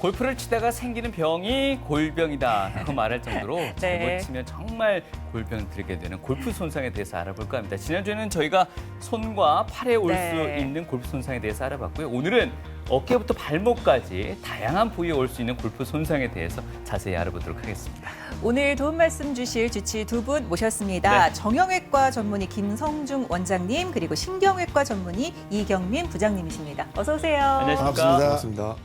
골프를 치다가 생기는 병이 골병이다. 그 말할 정도로 잘못 치면 정말 골병을 들게 되는 골프 손상에 대해서 알아볼까 합니다. 지난주에는 저희가 손과 팔에 올 수 있는 골프 손상에 대해서 알아봤고요. 오늘은 어깨부터 발목까지 다양한 부위에 올 수 있는 골프 손상에 대해서 자세히 알아보도록 하겠습니다. 오늘 도움 말씀 주실 주치 두 분 모셨습니다. 네. 정형외과 전문의 김성중 원장님 그리고 신경외과 전문의 이경민 부장님이십니다. 어서 오세요. 안녕하십니까? 반갑습니다.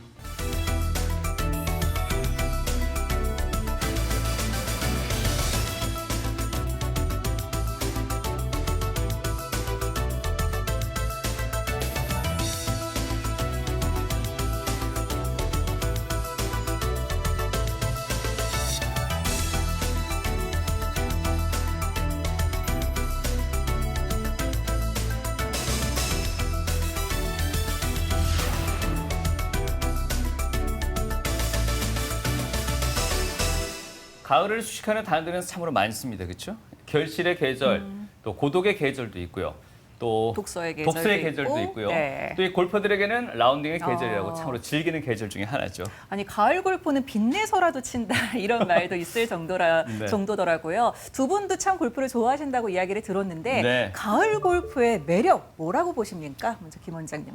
가을을 수식하는 단어들은 참으로 많습니다. 그렇죠? 결실의 계절, 또 고독의 계절도 있고요. 또 독서의 계절도 있고요. 네. 또 이 골퍼들에게는 라운딩의 계절이라고 참으로 즐기는 계절 중에 하나죠. 아니 가을 골프는 빚내서라도 친다 이런 말도 있을 네. 정도더라고요. 두 분도 참 골프를 좋아하신다고 이야기를 들었는데 네. 가을 골프의 매력 뭐라고 보십니까? 먼저 김 원장님.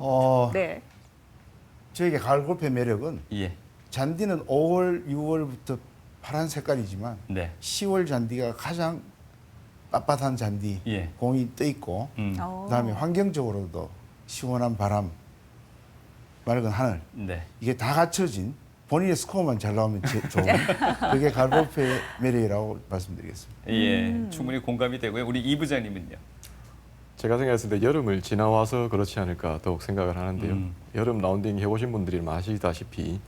네. 저에게 가을 골프의 매력은 예. 잔디는 5월, 6월부터 파란 색깔이지만 네. 10월 잔디가 가장 빳빳한 잔디, 예. 공이 떠 있고 그다음에 환경적으로도 시원한 바람, 맑은 하늘 네. 이게 다 갖춰진 본인의 스코어만 잘 나오면 좋은 그게 가을 골프의 매력이라고 말씀드리겠습니다. 예. 충분히 공감이 되고요. 우리 이 부장님은요. 제가 생각했을 때 여름을 지나와서 그렇지 않을까 더욱 생각을 하는데요. 여름 라운딩 해보신 분들이 아시다시피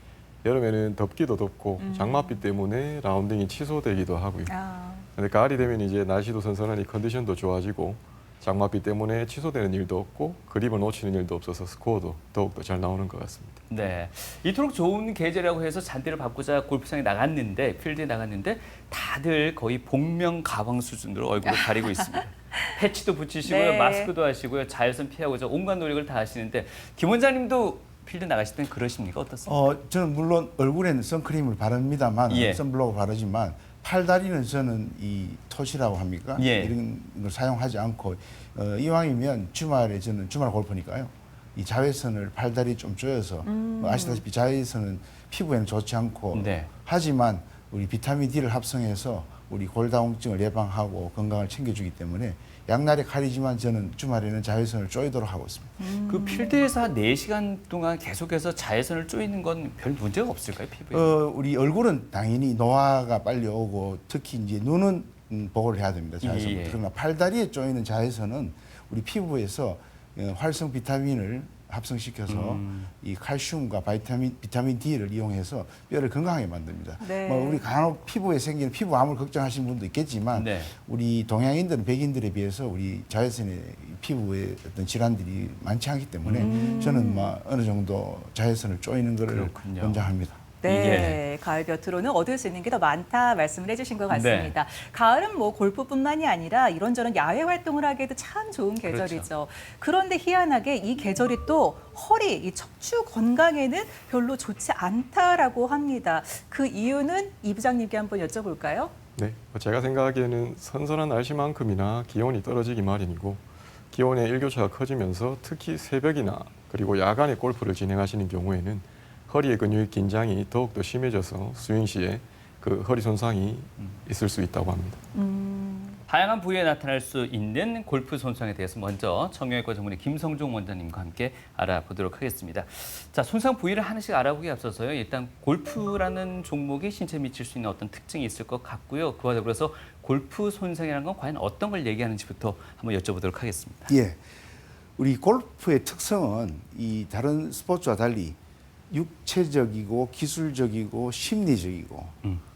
여름에는 덥기도 덥고 장맛비 때문에 라운딩이 취소되기도 하고요. 근데 가을이 되면 이제 날씨도 선선하니 컨디션도 좋아지고 장맛비 때문에 취소되는 일도 없고 그립을 놓치는 일도 없어서 스코어도 더욱더 잘 나오는 것 같습니다. 네. 이토록 좋은 계절이라고 해서 잔디를 밟고자 골프장에 나갔는데, 필드에 나갔는데 다들 거의 복면 가방 수준으로 얼굴을 가리고 있습니다. 패치도 붙이시고요. 네. 마스크도 하시고요. 자외선 피하고자 온갖 노력을 다 하시는데 김 원장님도 필드 나가실 땐 그러십니까? 어떻습니까? 저는 물론 얼굴에는 선크림을 바릅니다만 예. 선블록을 바르지만 팔다리는 저는 이 톳이라고 합니까? 예. 이런 걸 사용하지 않고 이왕이면 주말에 저는 주말 골프니까요. 이 자외선을 팔다리 좀 조여서 아시다시피 자외선은 피부에는 좋지 않고 네. 하지만 우리 비타민 D를 합성해서 우리 골다공증을 예방하고 건강을 챙겨주기 때문에 양날의 칼이지만 저는 주말에는 자외선을 쪼이도록 하고 있습니다. 그 필드에서 한 4시간 동안 계속해서 자외선을 쪼이는 건 별 문제가 없을까요, 피부에? 우리 얼굴은 당연히 노화가 빨리 오고 특히 이제 눈은 보호를 해야 됩니다. 자외선. 예. 그러나 팔다리에 쪼이는 자외선은 우리 피부에서 활성 비타민을 합성시켜서 이 칼슘과 비타민 D를 이용해서 뼈를 건강하게 만듭니다. 네. 우리 간혹 피부에 생기는 피부암을 걱정하시는 분도 있겠지만 네. 우리 동양인들은 백인들에 비해서 우리 자외선의 피부에 어떤 질환들이 많지 않기 때문에 저는 어느 정도 자외선을 쪼이는 것을 그렇군요. 권장합니다. 네, 가을 곁으로는 얻을 수 있는 게 더 많다 말씀을 해주신 것 같습니다. 가을은 뭐 골프뿐만이 아니라 이런저런 야외 활동을 하기에도 참 좋은 계절이죠. 그런데 희한하게 이 계절이 또 허리, 이 척추 건강에는 별로 좋지 않다라고 합니다. 그 이유는 이 부장님께 한번 여쭤볼까요? 네, 제가 생각하기에는 선선한 날씨만큼이나 기온이 떨어지기 마련이고 기온의 일교차가 커지면서 특히 새벽이나 그리고 야간에 골프를 진행하시는 경우에는 허리의 근육의 긴장이 더욱더 심해져서 스윙 시에 그 허리 손상이 있을 수 있다고 합니다. 다양한 부위에 나타날 수 있는 골프 손상에 대해서 먼저 정형외과 전문의 김성중 원장님과 함께 알아보도록 하겠습니다. 자, 손상 부위를 하나씩 알아보기에 앞서서요. 일단 골프라는 종목이 신체에 미칠 수 있는 어떤 특징이 있을 것 같고요. 그와 더불어서 골프 손상이라는 건 과연 어떤 걸 얘기하는지부터 한번 여쭤보도록 하겠습니다. 예, 우리 골프의 특성은 이 다른 스포츠와 달리 육체적이고 기술적이고 심리적이고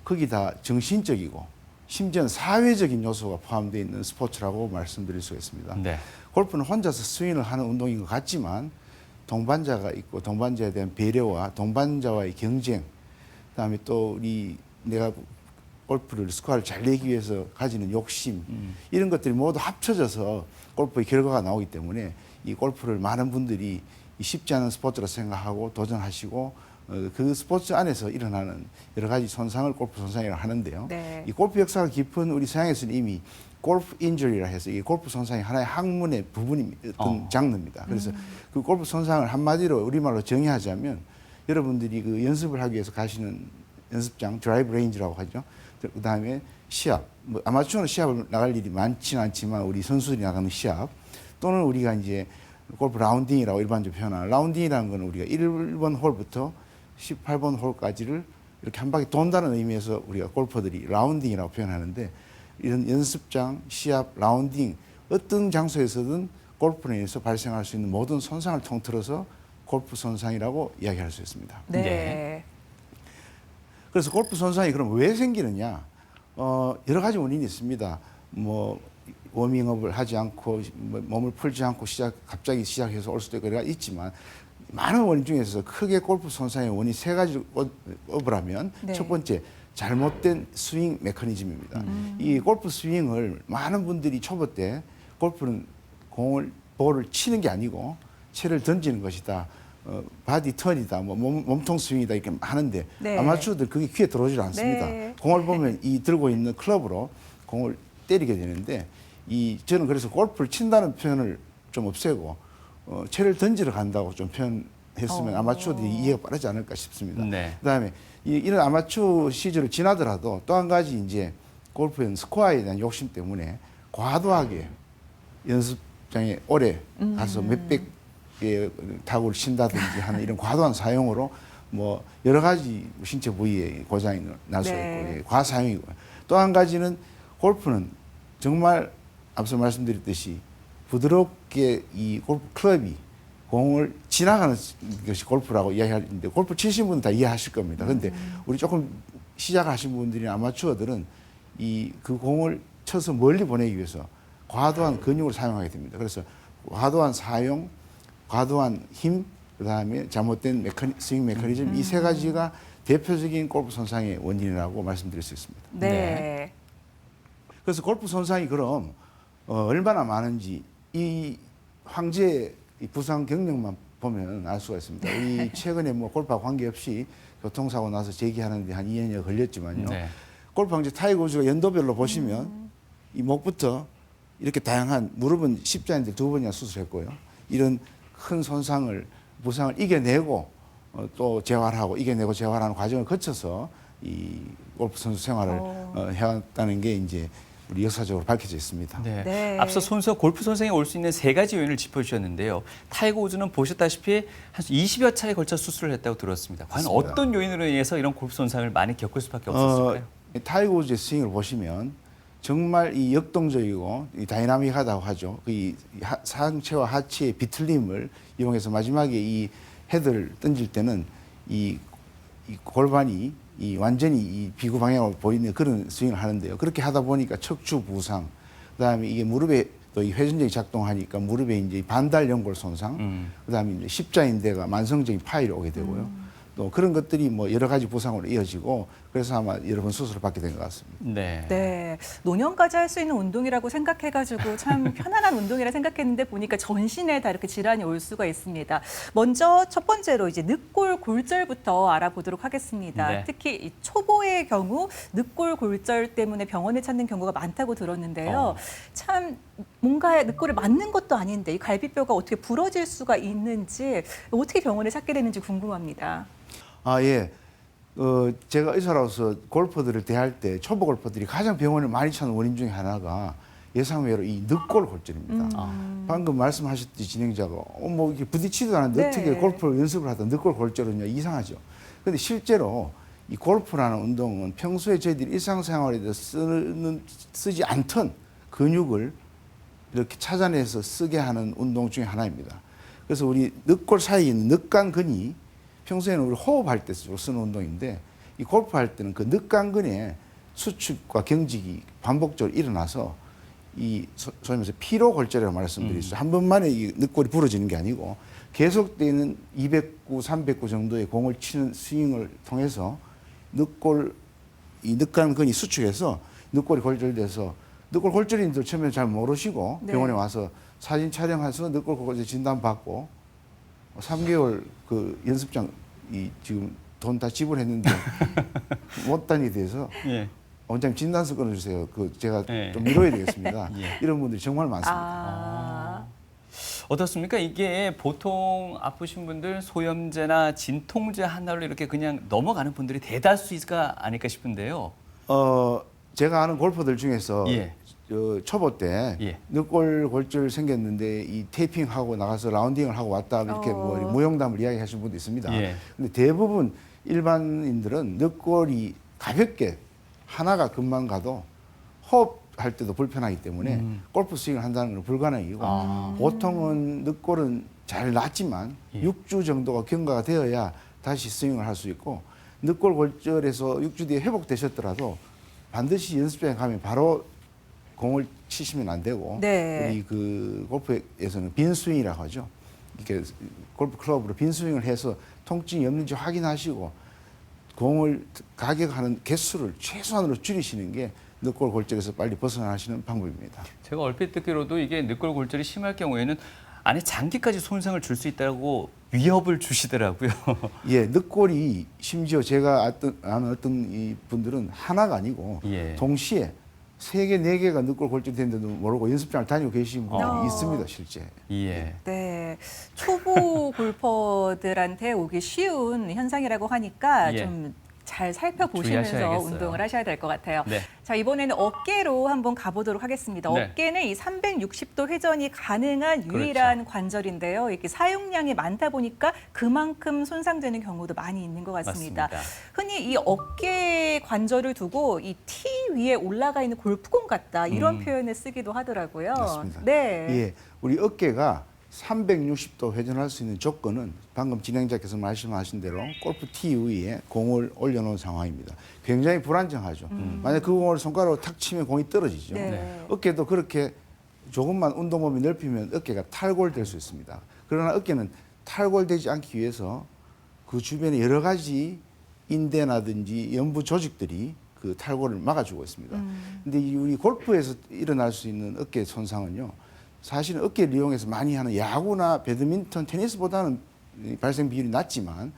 거기다 정신적이고 심지어는 사회적인 요소가 포함되어 있는 스포츠라고 말씀드릴 수가 있습니다. 네. 골프는 혼자서 스윙을 하는 운동인 것 같지만 동반자가 있고 동반자에 대한 배려와 동반자와의 경쟁, 그다음에 또 우리 내가 골프를 스코어를 잘 내기 위해서 가지는 욕심 이런 것들이 모두 합쳐져서 골프의 결과가 나오기 때문에 이 골프를 많은 분들이 쉽지 않은 스포츠로 생각하고 도전하시고 그 스포츠 안에서 일어나는 여러 가지 손상을 골프 손상이라고 하는데요. 네. 이 골프 역사가 깊은 우리 서양에서는 이미 골프 인저리라 해서 이 골프 손상이 하나의 학문의 부분이 어떤 장르입니다. 그래서 그 골프 손상을 한마디로 우리말로 정의하자면 여러분들이 그 연습을 하기 위해서 가시는 연습장 드라이브 레인지라고 하죠. 그다음에 시합, 뭐 아마추어는 시합을 나갈 일이 많지는 않지만 우리 선수들이 나가는 시합 또는 우리가 이제 골프 라운딩이라고 일반적으로 표현하는 라운딩이라는 건 우리가 1번 홀부터 18번 홀까지를 이렇게 한 바퀴 돈다는 의미에서 우리가 골퍼들이 라운딩이라고 표현하는데 이런 연습장, 시합, 라운딩 어떤 장소에서든 골프로 인해서 발생할 수 있는 모든 손상을 통틀어서 골프 손상이라고 이야기할 수 있습니다. 네. 네. 그래서 골프 손상이 그럼 왜 생기느냐? 여러 가지 원인이 있습니다. 뭐 워밍업을 하지 않고 몸을 풀지 않고 갑자기 시작해서 올 수도 있고 그래가 있지만 많은 원인 중에서 크게 골프 손상의 원인 세 가지를 꼽으라면 네. 첫 번째 잘못된 스윙 메커니즘입니다. 이 골프 스윙을 많은 분들이 초보 때 골프는 볼을 치는 게 아니고 채를 던지는 것이다. 바디 턴이다, 뭐 몸통 스윙이다 이렇게 하는데 네. 아마추어들 그게 귀에 들어오질 않습니다. 네. 공을 보면 이 들고 있는 클럽으로 공을 때리게 되는데 저는 그래서 골프를 친다는 표현을 좀 없애고 채를 던지러 간다고 좀 표현했으면 아마추어들이 이해가 빠르지 않을까 싶습니다. 네. 그다음에 이런 아마추어 시절을 지나더라도 또 한 가지 이제 골프의 스코어에 대한 욕심 때문에 과도하게 연습장에 오래 가서 몇백 개의 타구를 친다든지 하는 이런 과도한 사용으로 뭐 여러 가지 신체 부위에 고장이 날 수 네. 있고 예, 과사용이고 또 한 가지는 골프는 정말 앞서 말씀드렸듯이 부드럽게 이 골프 클럽이 공을 지나가는 것이 골프라고 이야기하는데 골프 치신 분은 다 이해하실 겁니다. 그런데 우리 조금 시작하신 분들이나 아마추어들은 그 공을 쳐서 멀리 보내기 위해서 과도한 근육을 사용하게 됩니다. 그래서 과도한 사용, 과도한 힘, 그다음에 잘못된 스윙 메커니즘 이 세 가지가 대표적인 골프 손상의 원인이라고 말씀드릴 수 있습니다. 네. 네. 그래서 골프 손상이 그럼 얼마나 많은지 이 황제의 이 부상 경력만 보면 알 수가 있습니다. 이 최근에 뭐 골프와 관계없이 교통사고 나서 재기하는데 한 2년여 걸렸지만요. 네. 골프 황제 타이거 우즈가 연도별로 보시면 이 목부터 이렇게 다양한 무릎은 십자인대 2번이나 수술했고요. 이런 큰 부상을 이겨내고 또 재활하고 이겨내고 재활하는 과정을 거쳐서 이 골프 선수 생활을 해왔다는 게 이제 우리 역사적으로 밝혀져 있습니다. 네. 네. 앞서 골프 손상에 올 수 있는 세 가지 요인을 짚어주셨는데요. 타이거 우즈는 보셨다시피 한 20여 차례 걸쳐 수술을 했다고 들었습니다. 과연 맞습니다. 어떤 요인으로 인해서 이런 골프 손상을 많이 겪을 수밖에 없었을까요? 타이거 우즈의 스윙을 보시면 정말 이 역동적이고 이 다이나믹하다고 하죠. 이 상체와 하체의 비틀림을 이용해서 마지막에 이 헤드를 던질 때는 이 골반이 완전히 이 비구 방향으로 보이는 그런 스윙을 하는데요. 그렇게 하다 보니까 척추 부상, 그다음에 이게 무릎에 또 이 회전력이 작동하니까 무릎에 이제 반달 연골 손상, 그다음에 이제 십자인대가 만성적인 파열이 오게 되고요. 또 그런 것들이 뭐 여러 가지 부상으로 이어지고 그래서 아마 여러 번 수술을 받게 된 것 같습니다. 네. 네, 노년까지 할 수 있는 운동이라고 생각해가지고 참 편안한 운동이라 생각했는데 보니까 전신에 다 이렇게 질환이 올 수가 있습니다. 먼저 첫 번째로 이제 늑골 골절부터 알아보도록 하겠습니다. 네. 특히 이 초보의 경우 늑골 골절 때문에 병원에 찾는 경우가 많다고 들었는데요. 참 뭔가 늑골을 맞는 것도 아닌데 이 갈비뼈가 어떻게 부러질 수가 있는지 어떻게 병원에 찾게 되는지 궁금합니다. 아, 예. 제가 의사로서 골퍼들을 대할 때 초보 골퍼들이 가장 병원을 많이 찾는 원인 중에 하나가 예상외로 이 늑골 골절입니다. 방금 말씀하셨듯이 진행자가 뭐 이렇게 부딪히지도 않았는데 네. 어떻게 골프를 연습을 하다 늑골 골절은요 이상하죠. 그런데 실제로 이 골프라는 운동은 평소에 저희들이 일상생활에서 쓰지 않던 근육을 이렇게 찾아내서 쓰게 하는 운동 중에 하나입니다. 그래서 우리 늑골 사이에 있는 늑간근이 평소에는 우리 호흡할 때 주로 쓰는 운동인데 이 골프할 때는 그 늑간근의 수축과 경직이 반복적으로 일어나서 이 소위 말해서 피로 골절이라고 말씀드렸어요. 한 번만에 이 늑골이 부러지는 게 아니고 계속되는 200구, 300구 정도의 공을 치는 스윙을 통해서 이 늑간근이 수축해서 늑골이 골절돼서 늑골 골절인들 처음에 잘 모르시고 네. 병원에 와서 사진 촬영해서 늑골 골절 진단 받고 3개월 그 연습장 지금 돈 다 지불했는데 못 다니게 돼서 예. 원장님 진단서 끊어주세요. 그 제가 예. 좀 미뤄야 되겠습니다. 예. 이런 분들이 정말 많습니다. 아, 어떻습니까? 이게 보통 아프신 분들 소염제나 진통제 하나로 이렇게 그냥 넘어가는 분들이 대다수가 아닐까 싶은데요. 제가 아는 골퍼들 중에서 예. 초보 때 예. 늑골 골절 생겼는데 이 테이핑하고 나가서 라운딩을 하고 왔다 이렇게 뭐 무용담을 이야기하시는 분도 있습니다. 예. 근데 대부분 일반인들은 늑골이 가볍게 하나가 금방 가도 호흡할 때도 불편하기 때문에 골프 스윙을 한다는 건 불가능이고 보통은 늑골은 잘 낫지만 예. 6주 정도가 경과가 되어야 다시 스윙을 할 수 있고 늑골 골절에서 6주 뒤에 회복되셨더라도 반드시 연습장에 가면 바로 공을 치시면 안 되고 네. 우리 그 골프에서는 빈 스윙이라고 하죠. 이렇게 골프 클럽으로 빈 스윙을 해서 통증이 없는지 확인하시고 공을 가격하는 개수를 최소한으로 줄이시는 게 늑골 골절에서 빨리 벗어나시는 방법입니다. 제가 얼핏 듣기로도 이게 늑골 골절이 심할 경우에는 안에 장기까지 손상을 줄 수 있다고 위협을 주시더라고요. 예, 늑골이 심지어 제가 아는 어떤 이 분들은 하나가 아니고 예. 동시에 3개, 4개가 늑골 골절된데도 모르고 연습장을 다니고 계신 분이 있습니다, 실제. 예. 네. 초보 골퍼들한테 오기 쉬운 현상이라고 하니까 예. 좀 잘 살펴보시면서 주의하셔야겠어요. 운동을 하셔야 될 것 같아요. 네. 자, 이번에는 어깨로 한번 가보도록 하겠습니다. 네. 어깨는 이 360도 회전이 가능한 그렇죠. 유일한 관절인데요. 이렇게 사용량이 많다 보니까 그만큼 손상되는 경우도 많이 있는 것 같습니다. 맞습니다. 흔히 이 어깨 관절을 두고 이 티 위에 올라가 있는 골프공 같다 이런 표현을 쓰기도 하더라고요. 맞습니다. 네. 예, 우리 어깨가 360도 회전할 수 있는 조건은 방금 진행자께서 말씀하신 대로 골프 티 위에 공을 올려놓은 상황입니다. 굉장히 불안정하죠. 만약 그 공을 손가락으로 탁 치면 공이 떨어지죠. 네. 어깨도 그렇게 조금만 운동범위 넓히면 어깨가 탈골될 수 있습니다. 그러나 어깨는 탈골되지 않기 위해서 그 주변에 여러 가지 인대나든지 연부 조직들이 그 탈골을 막아주고 있습니다. 근데 우리 골프에서 일어날 수 있는 어깨 손상은요. 사실은 어깨를 이용해서 많이 하는 야구나 배드민턴, 테니스보다는 발생 비율이 낮지만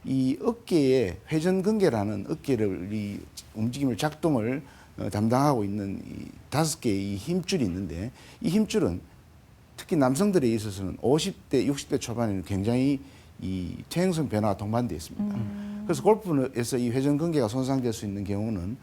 이 어깨의 회전근개라는 어깨를 이 움직임을 작동을 담당하고 있는 이 5개의 이 힘줄이 있는데 이 힘줄은 특히 남성들에 있어서는 50대, 60대 초반에는 굉장히 이 퇴행성 변화가 동반되어 있습니다. 그래서 골프에서 이 회전근개가 손상될 수 있는 경우는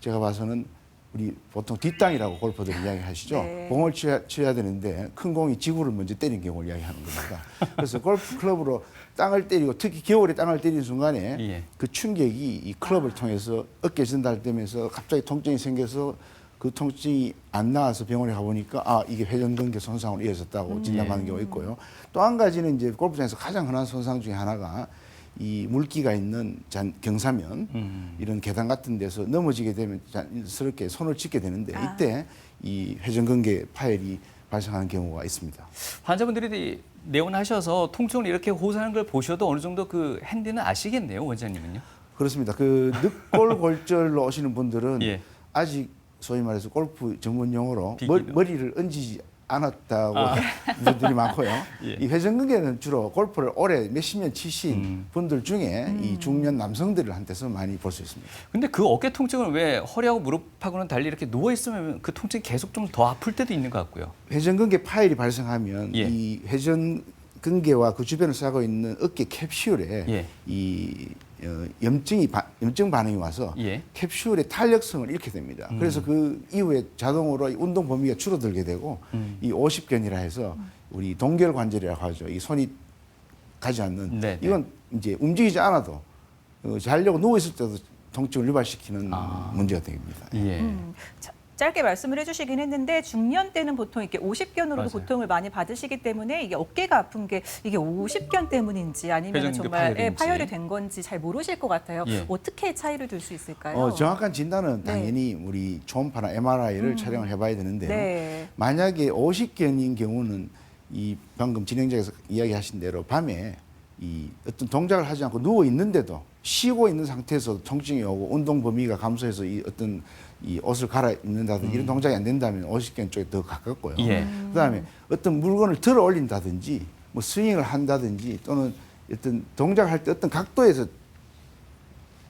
제가 봐서는 우리 보통 뒷땅이라고 골퍼들이 이야기하시죠. 네. 공을 쳐야 되는데 큰 공이 지구를 먼저 때린 경우를 이야기하는 겁니다. 그래서 골프 클럽으로 땅을 때리고 특히 겨울에 땅을 때리는 순간에 예. 그 충격이 이 클럽을 통해서 어깨 전달되면서 갑자기 통증이 생겨서 그 통증이 안 나와서 병원에 가보니까 아 이게 회전근개 손상으로 이어졌다고 진단받는 경우가 있고요. 또 한 가지는 이제 골프장에서 가장 흔한 손상 중에 하나가 이 물기가 있는 경사면 이런 계단 같은 데서 넘어지게 되면 자연스럽게 손을 짚게 되는데 이때 이 회전근개 파열이 발생하는 경우가 있습니다. 환자분들이 내원하셔서 통증을 이렇게 호소하는 걸 보셔도 어느 정도 그 핸디는 아시겠네요, 원장님은요? 그렇습니다. 그 늑골 골절로 오시는 분들은 예. 아직 소위 말해서 골프 전문 용어로 비기너. 머리를 얹지 않았다고 분들이 많고요. 예. 이 회전근개는 주로 골프를 오래 몇십 년 치신 분들 중에 이 중년 남성들한테서 많이 볼 수 있습니다. 근데 그 어깨 통증을 왜 허리하고 무릎하고는 달리 이렇게 누워 있으면 그 통증이 계속 좀 더 아플 때도 있는 것 같고요. 회전근개 파열이 발생하면 예. 이 회전근개와 그 주변을 싸고 있는 어깨 캡슐에 예. 이 염증 반응이 와서 예. 캡슐의 탄력성을 잃게 됩니다. 그래서 그 이후에 자동으로 이 운동 범위가 줄어들게 되고 이 50견이라 해서 우리 동결 관절이라고 하죠. 이 손이 가지 않는 네, 네. 이건 이제 움직이지 않아도 자려고 누워 있을 때도 통증을 유발시키는 문제가 됩니다. 예. 짧게 말씀을 해주시긴 했는데 중년 때는 보통 이렇게 50견으로도 맞아요. 고통을 많이 받으시기 때문에 이게 어깨가 아픈 게 이게 50견 때문인지 아니면 회전근개 정말 파열인지. 파열이 된 건지 잘 모르실 것 같아요. 예. 어떻게 차이를 둘 수 있을까요? 정확한 진단은 네. 당연히 우리 초음파나 MRI를 촬영을 해봐야 되는데요. 네. 만약에 50견인 경우는 이 방금 진행자께서 이야기하신 대로 밤에 이 어떤 동작을 하지 않고 누워 있는데도 쉬고 있는 상태에서 통증이 오고 운동 범위가 감소해서 이 어떤 이 옷을 갈아입는다든지 이런 동작이 안 된다면 50견 쪽에 더 가깝고요. 예. 그다음에 어떤 물건을 들어 올린다든지 뭐 스윙을 한다든지 또는 어떤 동작을 할 때 어떤 각도에서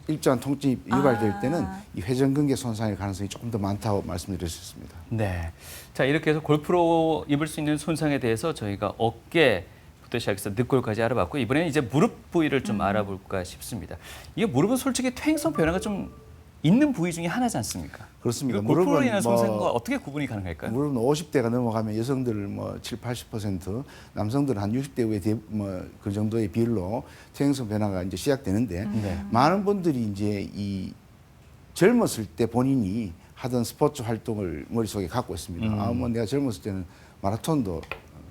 일정한 통증이 유발될 때는 이 회전근개 손상의 가능성이 조금 더 많다고 말씀드릴 수 있습니다. 네. 자, 이렇게 해서 골프로 입을 수 있는 손상에 대해서 저희가 어깨부터 시작해서 늑골까지 알아봤고, 이번에는 이제 무릎 부위를 좀 알아볼까 싶습니다. 이게 무릎은 솔직히 퇴행성 변화가 좀 있는 부위 중에 하나지 않습니까? 그렇습니다. 이거 골프로 무릎은 인한 손상과 어떻게 구분이 가능할까요? 무릎은 50대가 넘어가면 여성들 뭐 7, 80%, 남성들은 한 60대 후에 그 정도의 비율로 퇴행성 변화가 이제 시작되는데 네. 많은 분들이 이제 이 젊었을 때 본인이 하던 스포츠 활동을 머릿속에 갖고 있습니다. 뭐 내가 젊었을 때는 마라톤도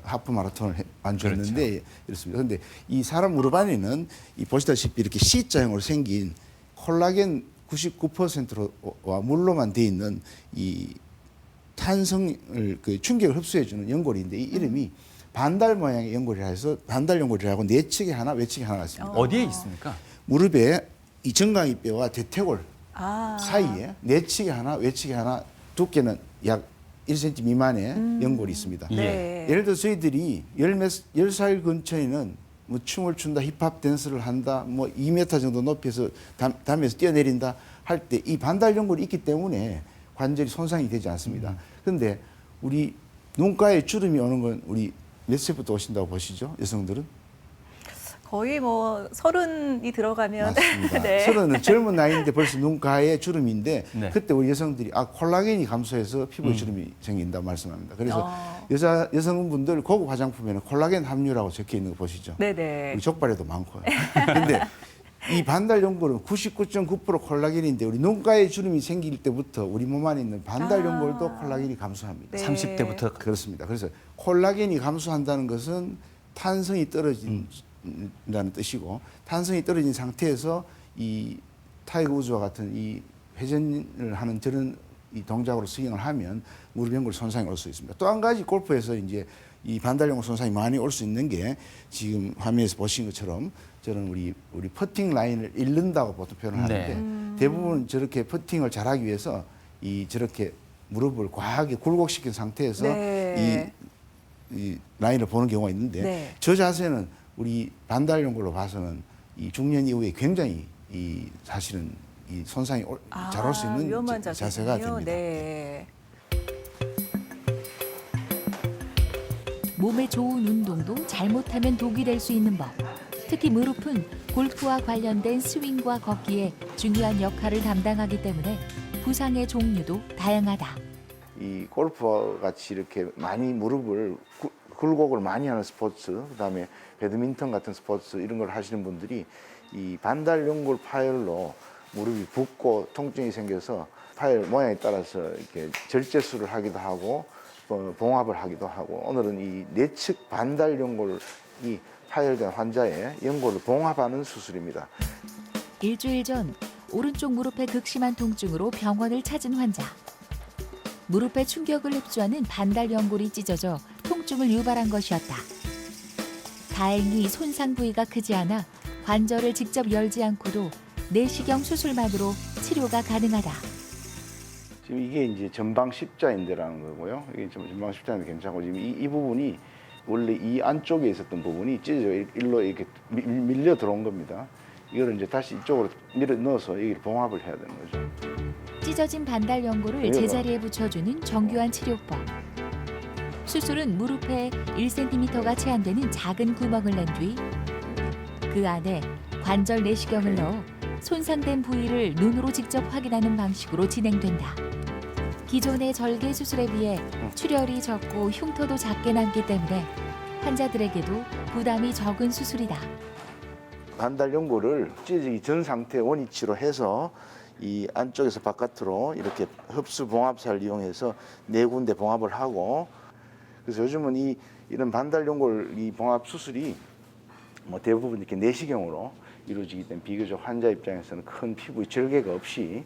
하프 마라톤을 완주했는데 이렇습니다. 그런데 이 사람 무릎 안에는 이 보시다시피 이렇게 C자형으로 생긴 콜라겐 99%와 물로만 돼 있는 이 탄성을 그 충격을 흡수해주는 연골인데 이 이름이 반달 모양의 연골이라 해서 반달 연골이라고 내측에 하나 외측에 하나가 있습니다. 어디에 있습니까? 무릎에 이 정강이뼈와 대퇴골 아. 사이에 내측에 하나 외측에 하나 두께는 약 1cm 미만의 연골이 있습니다. 예. 네. 예를 들어 저희들이 10살 근처에는 뭐 춤을 춘다, 힙합 댄스를 한다, 뭐 2m 정도 높이에서 담에서 뛰어내린다 할 때 이 반달 연골이 있기 때문에 관절이 손상이 되지 않습니다. 그런데 우리 눈가에 주름이 오는 건 우리 몇 세부터 오신다고 보시죠? 여성들은? 거의 뭐 30이 들어가면 맞습니다. 네. 30은 젊은 나이인데 벌써 눈가에 주름인데 네. 그때 우리 여성들이 콜라겐이 감소해서 피부에 주름이 생긴다 말씀합니다. 그래서 여성분들 고급 화장품에는 콜라겐 함유라고 적혀 있는 거 보시죠. 네네. 우리 족발에도 많고요. 근데 이 반달 연골은 99.9% 콜라겐인데 우리 눈가에 주름이 생길 때부터 우리 몸 안에 있는 반달 연골도 콜라겐이 감소합니다. 네. 30대부터 그렇습니다. 그래서 콜라겐이 감소한다는 것은 탄성이 떨어진다는 뜻이고 탄성이 떨어진 상태에서 이 타이거 우즈와 같은 이 회전을 하는 저런 이 동작으로 스윙을 하면 무릎 연골 손상이 올 수 있습니다. 또 한 가지 골프에서 이제 이 반달 연골 손상이 많이 올 수 있는 게 지금 화면에서 보신 것처럼 저는 우리 퍼팅 라인을 잃는다고 보통 표현을 하는데 대부분 저렇게 퍼팅을 잘하기 위해서 이 저렇게 무릎을 과하게 굴곡시킨 상태에서 네. 이 라인을 보는 경우가 있는데 네. 저 자세는 우리 반달 연골로 봐서는 이 중년 이후에 굉장히 이 사실은 이 손상이 잘 올 수 있는 위험한 자세가 자세군요. 됩니다. 네. 몸에 좋은 운동도 잘못하면 독이 될 수 있는 법. 특히 무릎은 골프와 관련된 스윙과 걷기에 중요한 역할을 담당하기 때문에 부상의 종류도 다양하다. 이 골프와 같이 이렇게 많이 무릎을 굴곡을 많이 하는 스포츠, 그다음에 배드민턴 같은 스포츠 이런 걸 하시는 분들이 이 반달 연골 파열로 무릎이 붓고 통증이 생겨서 파열 모양에 따라서 이렇게 절제술을 하기도 하고 봉합을 하기도 하고 오늘은 이 내측 반달 연골이 파열된 환자의 연골을 봉합하는 수술입니다. 일주일 전 오른쪽 무릎의 극심한 통증으로 병원을 찾은 환자. 무릎에 충격을 흡수하는 반달 연골이 찢어져 통증을 유발한 것이었다. 다행히 손상 부위가 크지 않아 관절을 직접 열지 않고도 내시경 수술만으로 치료가 가능하다. 지금 이게 이제 전방 십자인대라는 거고요. 이게 전방 십자인대 괜찮고 지금 이 부분이 원래 이 안쪽에 있었던 부분이 찢어져 일로 이렇게 밀려 들어온 겁니다. 이거를 이제 다시 이쪽으로 밀어 넣어서 여기를 봉합을 해야 되는 거죠. 찢어진 반달 연골을 제자리에 붙여주는 정교한 치료법. 수술은 무릎에 1cm가 채 안 되는 작은 구멍을 낸 뒤 그 안에 관절 내시경을 넣어 손상된 부위를 눈으로 직접 확인하는 방식으로 진행된다. 기존의 절개 수술에 비해 출혈이 적고 흉터도 작게 남기 때문에 환자들에게도 부담이 적은 수술이다. 반달 연골을 찢어지기 전 상태 원위치로 해서 이 안쪽에서 바깥으로 이렇게 흡수 봉합사를 이용해서 네 군데 봉합을 하고 그래서 요즘은 이런 반달 연골 이 봉합 수술이 뭐 대부분 이렇게 내시경으로 이루어지기 때문에 비교적 환자 입장에서는 큰 피부 절개가 없이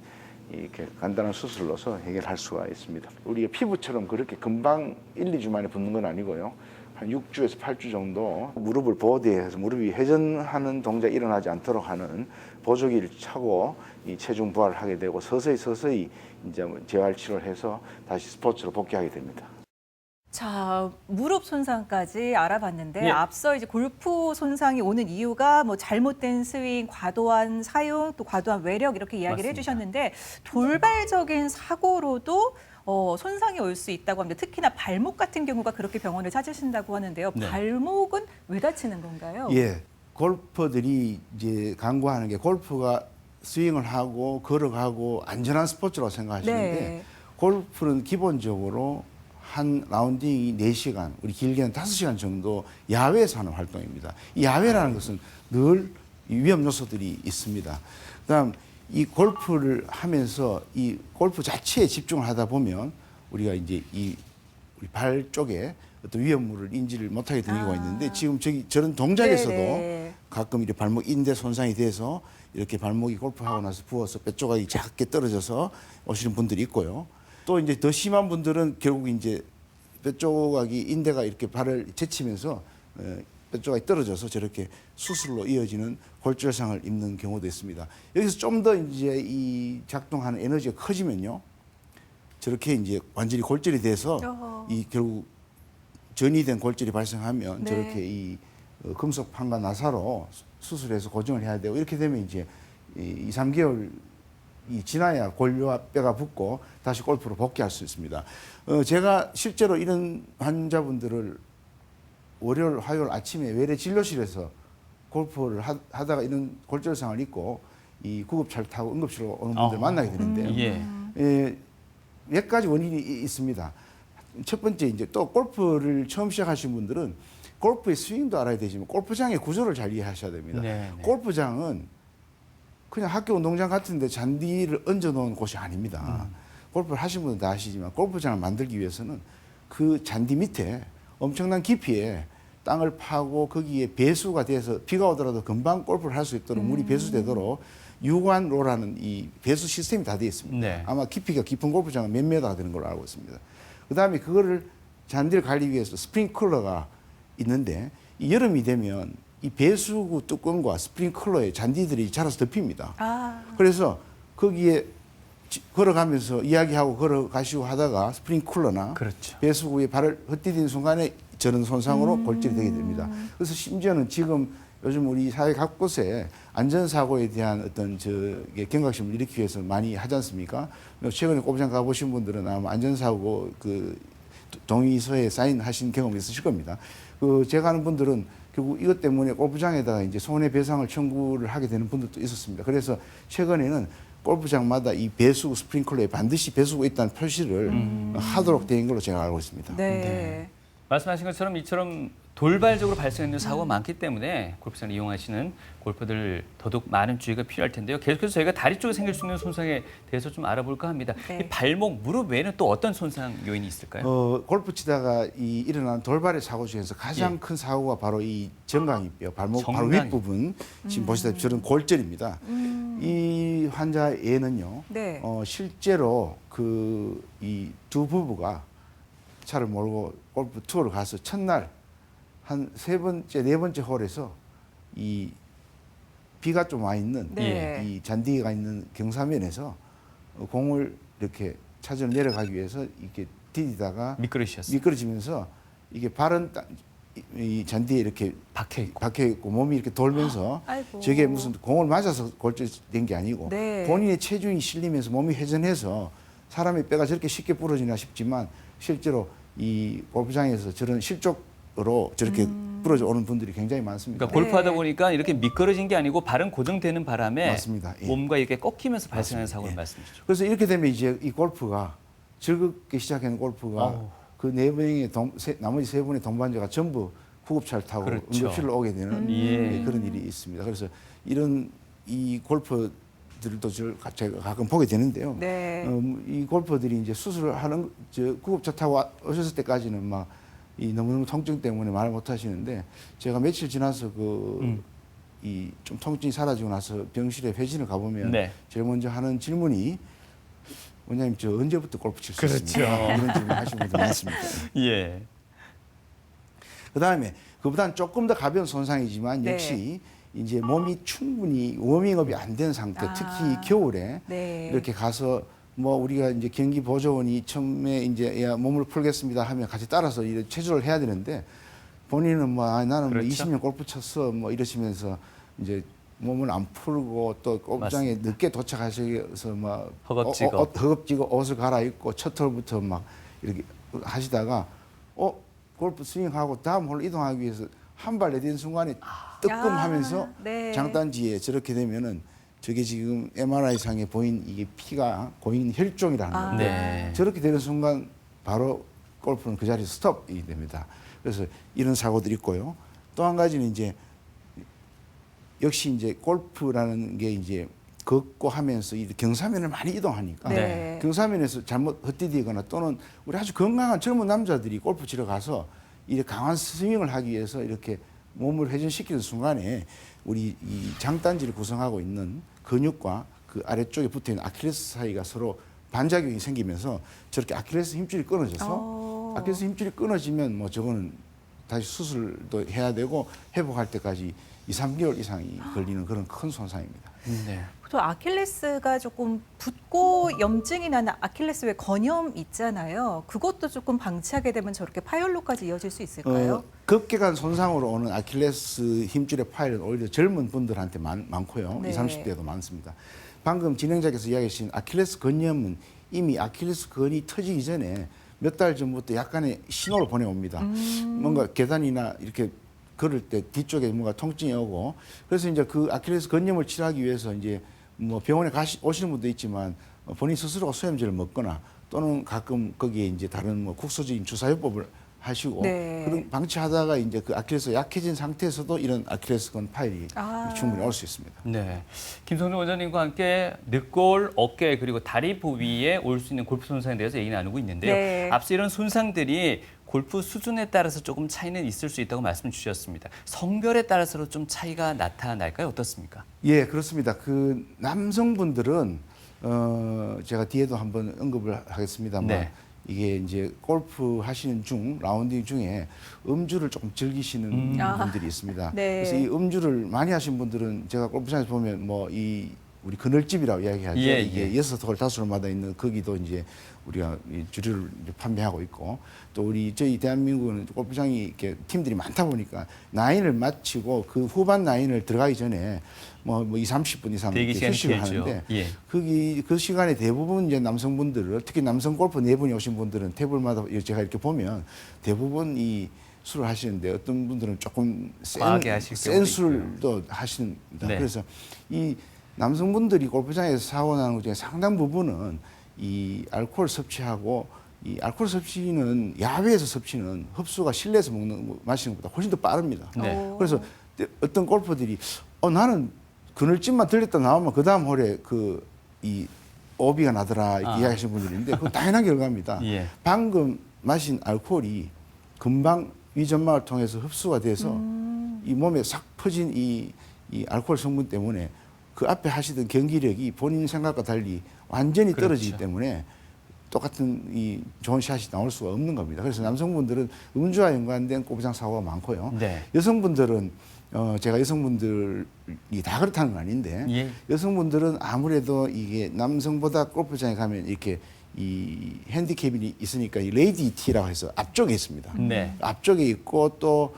이렇게 간단한 수술로서 해결할 수가 있습니다. 우리가 피부처럼 그렇게 금방 1, 2주 만에 붓는 건 아니고요. 한 6주에서 8주 정도 무릎을 보호대해서 무릎이 회전하는 동작이 일어나지 않도록 하는 보조기를 차고 이 체중 부하를 하게 되고 서서히 이제 재활 치료를 해서 다시 스포츠로 복귀하게 됩니다. 자, 무릎 손상까지 알아봤는데 예. 앞서 이제 골프 손상이 오는 이유가 뭐 잘못된 스윙, 과도한 사용, 또 과도한 외력 이렇게 이야기를 맞습니다. 해주셨는데 돌발적인 사고로도 손상이 올 수 있다고 합니다. 특히나 발목 같은 경우가 그렇게 병원을 찾으신다고 하는데요. 네. 발목은 왜 다치는 건가요? 예, 골퍼들이 이제 강구하는 게 골프가 스윙을 하고 걸어가고 안전한 스포츠라고 생각하시는데 네. 골프는 기본적으로 한 라운딩이 4시간, 우리 길게는 5시간 정도 야외에서 하는 활동입니다. 이 야외라는 것은 늘 위험 요소들이 있습니다. 그다음 이 골프를 하면서 이 골프 자체에 집중을 하다 보면 우리가 이제 이 우리 발 쪽에 어떤 위험물을 인지를 못하게 되는 경우가 있는데 지금 저런 동작에서도 네네. 가끔 이렇게 발목 인대 손상이 돼서 이렇게 발목이 골프하고 나서 부어서 뼈 조각이 작게 떨어져서 오시는 분들이 있고요. 또 이제 더 심한 분들은 결국 이제 뼈 조각이 인대가 이렇게 발을 제치면서 뼈 조각이 떨어져서 저렇게 수술로 이어지는 골절상을 입는 경우도 있습니다. 여기서 좀 더 이제 이 작동하는 에너지가 커지면요, 저렇게 이제 완전히 골절이 돼서 어허. 이 결국 전이된 골절이 발생하면 네. 저렇게 이 금속 판과 나사로 수술해서 고정을 해야 되고 이렇게 되면 이제 2, 3개월 이 지나야 골과 뼈가 붙고 다시 골프로 복귀할 수 있습니다. 제가 실제로 이런 환자분들을 월요일, 화요일 아침에 외래 진료실에서 골프를 하다가 이런 골절상을 입고 이 구급차를 타고 응급실로 오는 분들 만나게 되는데요. 예. 몇 가지 원인이 있습니다. 첫 번째 이제 또 골프를 처음 시작하신 분들은 골프의 스윙도 알아야 되지만 골프장의 구조를 잘 이해하셔야 됩니다. 네, 네. 골프장은 그냥 학교 운동장 같은데 잔디를 얹어 놓은 곳이 아닙니다. 골프를 하신 분은 다 아시지만 골프장을 만들기 위해서는 그 잔디 밑에 엄청난 깊이에 땅을 파고 거기에 배수가 돼서 비가 오더라도 금방 골프를 할 수 있도록 물이 배수되도록 유관로라는 이 배수 시스템이 다 되어 있습니다. 네. 아마 깊이가 깊은 골프장은 몇 메다가 되는 걸로 알고 있습니다. 그다음에 그거를 잔디를 관리 위해서 스프링클러가 있는데 이 여름이 되면 이 배수구 뚜껑과 스프링클러에 잔디들이 자라서 덮입니다. 아, 그래서 거기에 걸어가면서 이야기하고 걸어가시고 하다가 스프링클러나 그렇죠. 배수구에 발을 헛디딘 순간에 저런 손상으로 골절이 되게 됩니다. 그래서 심지어는 지금 요즘 우리 사회 각곳에 안전사고에 대한 어떤 경각심을 일으키기 위해서 많이 하지 않습니까? 최근에 골프장 가보신 분들은 아마 안전사고 그 동의서에 사인하신 경험이 있으실 겁니다. 제가 아는 분들은 결국 이것 때문에 골프장에다가 이제 손해배상을 청구를 하게 되는 분들도 있었습니다. 그래서 최근에는 골프장마다 이 배수구 스프링클러에 반드시 배수구가 있다는 표시를 하도록 된 걸로 제가 알고 있습니다. 네. 말씀하신 것처럼 이처럼 돌발적으로 발생하는 사고가 많기 때문에 골프장을 이용하시는 골퍼들 더더욱 많은 주의가 필요할 텐데요. 계속해서 저희가 다리 쪽에 생길 수 있는 손상에 대해서 좀 알아볼까 합니다. 네. 이 발목, 무릎 외에는 또 어떤 손상 요인이 있을까요? 골프 치다가 일어난 돌발의 사고 중에서 가장 예. 큰 사고가 바로 이 정강이뼈, 발목 바로 정강이. 윗부분 지금 보시다시피 저런 골절입니다. 이 환자애는요, 네. 실제로 이 두 부부가 차를 몰고 골프 투어를 가서 첫날 한 3번째, 4번째 홀에서 이 비가 좀 와 있는 네. 이 잔디가 있는 경사면에서 공을 이렇게 찾아 내려가기 위해서 이렇게 디디다가 미끄러지셨어요. 미끄러지면서 이게 발은 이 잔디에 이렇게 박혀 있고 몸이 이렇게 돌면서 아이고. 저게 무슨 공을 맞아서 골절된 게 아니고 네. 본인의 체중이 실리면서 몸이 회전해서 사람의 뼈가 저렇게 쉽게 부러지나 싶지만 실제로 이 골프장에서 저런 실족으로 저렇게 부러져 오는 분들이 굉장히 많습니다. 그러니까 골프하다 보니까 이렇게 미끄러진 게 아니고 발은 고정되는 바람에 맞습니다. 예. 몸과 이렇게 꺾이면서 발생하는 사고를 예. 말씀이시죠. 그래서 이렇게 되면 이제 이 골프가 즐겁게 시작하는 골프가 어우. 그 4명의 나머지 3분의 동반자가 전부 구급차를 타고 그렇죠. 응급실로 오게 되는 예. 그런 일이 있습니다. 그래서 이런 이 골퍼들도 제가 가끔 보게 되는데요. 네. 이 골퍼들이 이제 수술을 하는 구급차 타고 오셨을 때까지는 막 이 너무너무 통증 때문에 말을 못 하시는데 제가 며칠 지나서 이 좀 통증이 사라지고 나서 병실에 회진을 가보면 네. 제일 먼저 하는 질문이 원장님 저 언제부터 골프 칠 수 그렇죠. 있습니까? 이런 질문 하시는 분들 많습니다. 예. 그다음에 그보다는 조금 더 가벼운 손상이지만 네. 역시 이제 몸이 충분히 워밍업이 안 된 상태, 아. 특히 겨울에 네. 이렇게 가서 뭐 우리가 이제 경기 보조원이 처음에 이제 야, 몸을 풀겠습니다 하면 같이 따라서 이렇게 체조를 해야 되는데 본인은 뭐 아, 나는 그렇죠. 뭐 20년 골프 쳤어 뭐 이러시면서 이제 몸을 안 풀고 또 골프장에 맞습니다. 늦게 도착하셔서 막 허겁지겁. 허겁지겁 옷을 갈아입고 첫 홀부터 막 이렇게 하시다가 골프 스윙하고 다음 홀 이동하기 위해서 한 발 내딛는 순간에 뜨끔하면서 야, 네. 장단지에 저렇게 되면은 저게 지금 MRI 상에 보인 이게 피가 고인 혈종이라는 건데 네. 저렇게 되는 순간 바로 골프는 그 자리에서 스톱이 됩니다. 그래서 이런 사고들이 있고요. 또 한 가지는 이제 역시 이제 골프라는 게 이제 걷고 하면서 이 경사면을 많이 이동하니까 네. 경사면에서 잘못 헛디디거나 또는 우리 아주 건강한 젊은 남자들이 골프 치러 가서 이렇게 강한 스윙을 하기 위해서 이렇게 몸을 회전시키는 순간에 우리 이 장단지를 구성하고 있는 근육과 그 아래쪽에 붙어 있는 아킬레스 사이가 서로 반작용이 생기면서 저렇게 아킬레스 힘줄이 끊어져서 아킬레스 힘줄이 끊어지면 뭐 저거는 다시 수술도 해야 되고 회복할 때까지 2, 3개월 이상이 걸리는 그런 큰 손상입니다. 네. 또 아킬레스가 조금 붓고 염증이 나는 아킬레스 왜 건염 있잖아요. 그것도 조금 방치하게 되면 저렇게 파열로까지 이어질 수 있을까요? 급격한 손상으로 오는 아킬레스 힘줄의 파열은 오히려 젊은 분들한테 많고요. 네. 20, 30대도 많습니다. 방금 진행자께서 이야기하신 아킬레스 건염은 이미 아킬레스 건이 터지기 전에 몇 달 전부터 약간의 신호를 보내옵니다. 뭔가 계단이나 이렇게 걸을 때 뒤쪽에 뭔가 통증이 오고 그래서 이제 그 아킬레스 건염을 치료하기 위해서 이제 뭐 병원에 오시는 분도 있지만 본인 스스로가 소염제를 먹거나 또는 가끔 거기에 이제 다른 뭐 국소적인 주사요법을 하시고 네. 그런 방치하다가 이제 그 아킬레스가 약해진 상태에서도 이런 아킬레스건 파열이 충분히 올 수 있습니다. 네. 김성준 원장님과 함께 늑골, 어깨 그리고 다리 부위에 올 수 있는 골프 손상에 대해서 얘기 나누고 있는데요. 네. 앞서 이런 손상들이 골프 수준에 따라서 조금 차이는 있을 수 있다고 말씀 주셨습니다. 성별에 따라서도 좀 차이가 나타날까요? 어떻습니까? 예, 그렇습니다. 그 남성분들은 제가 뒤에도 한번 언급을 하겠습니다만 네. 이게 이제 골프 하시는 라운딩 중에 음주를 조금 즐기시는 분들이 있습니다. 네. 그래서 이 음주를 많이 하신 분들은 제가 골프장에서 보면 뭐 이 우리 그늘집이라고 이야기하죠. 예, 이게 예. 6홀, 5홀마다 있는 거기도 이제 우리가 이 주류를 이제 판매하고 있고 또 우리 저희 대한민국은 골프장이 이렇게 팀들이 많다 보니까 라인을 마치고 그 후반 라인을 들어가기 전에 뭐 20, 30분 이상 대기 이렇게 시간이 휴식을 길죠. 하는데 예. 그 시간에 대부분 이제 남성분들 특히 남성 골프 4분이 오신 분들은 테이블마다 제가 이렇게 보면 대부분 이 술을 하시는데 어떤 분들은 조금 과하게 하실 센 경우도 술도 하십니다. 네. 그래서 이 남성분들이 골프장에서 사고 나는 것 중에 상당 부분은 이 알코올 섭취하고 이 알코올 섭취는 야외에서 섭취는 흡수가 실내에서 마시는 것보다 훨씬 더 빠릅니다. 네. 그래서 어떤 골퍼들이 나는 그늘집만 들렸다 나오면 그 다음 홀에 이 오비가 나더라 이렇게 이야기하시는 분들이 있는데 그건 당연한 결과입니다. 예. 방금 마신 알코올이 금방 위점막을 통해서 흡수가 돼서 이 몸에 싹 퍼진 이 알코올 성분 때문에 그 앞에 하시던 경기력이 본인 생각과 달리 완전히 떨어지기 그렇죠. 때문에 똑같은 이 좋은 샷이 나올 수가 없는 겁니다. 그래서 남성분들은 음주와 연관된 골프장 사고가 많고요. 네. 여성분들은 제가 여성분들이 다 그렇다는 건 아닌데 예. 여성분들은 아무래도 이게 남성보다 골프장에 가면 이렇게 이 핸디캡이 있으니까 이 레이디 티라고 해서 앞쪽에 있습니다. 네. 앞쪽에 있고 또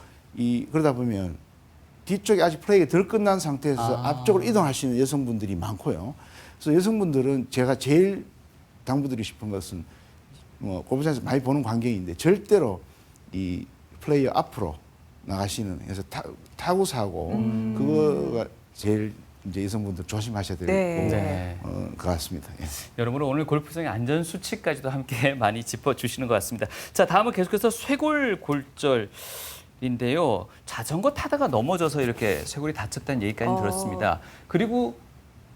그러다 보면 뒤쪽에 아직 플레이가 덜 끝난 상태에서 앞쪽으로 이동하시는 여성분들이 많고요. 그래서 여성분들은 제가 제일 당부드리고 싶은 것은 뭐 골프장에서 많이 보는 광경인데 절대로 이 플레이어 앞으로 나가시는 그래서 타구 사고 그거가 제일 이제 여성분들 조심하셔야 될 네. 것 같습니다. 예. 여러모로 오늘 골프장의 안전 수칙까지도 함께 많이 짚어주시는 것 같습니다. 자, 다음은 계속해서 쇄골골절인데요. 자전거 타다가 넘어져서 이렇게 쇄골이 다쳤다는 얘기까지 들었습니다. 그리고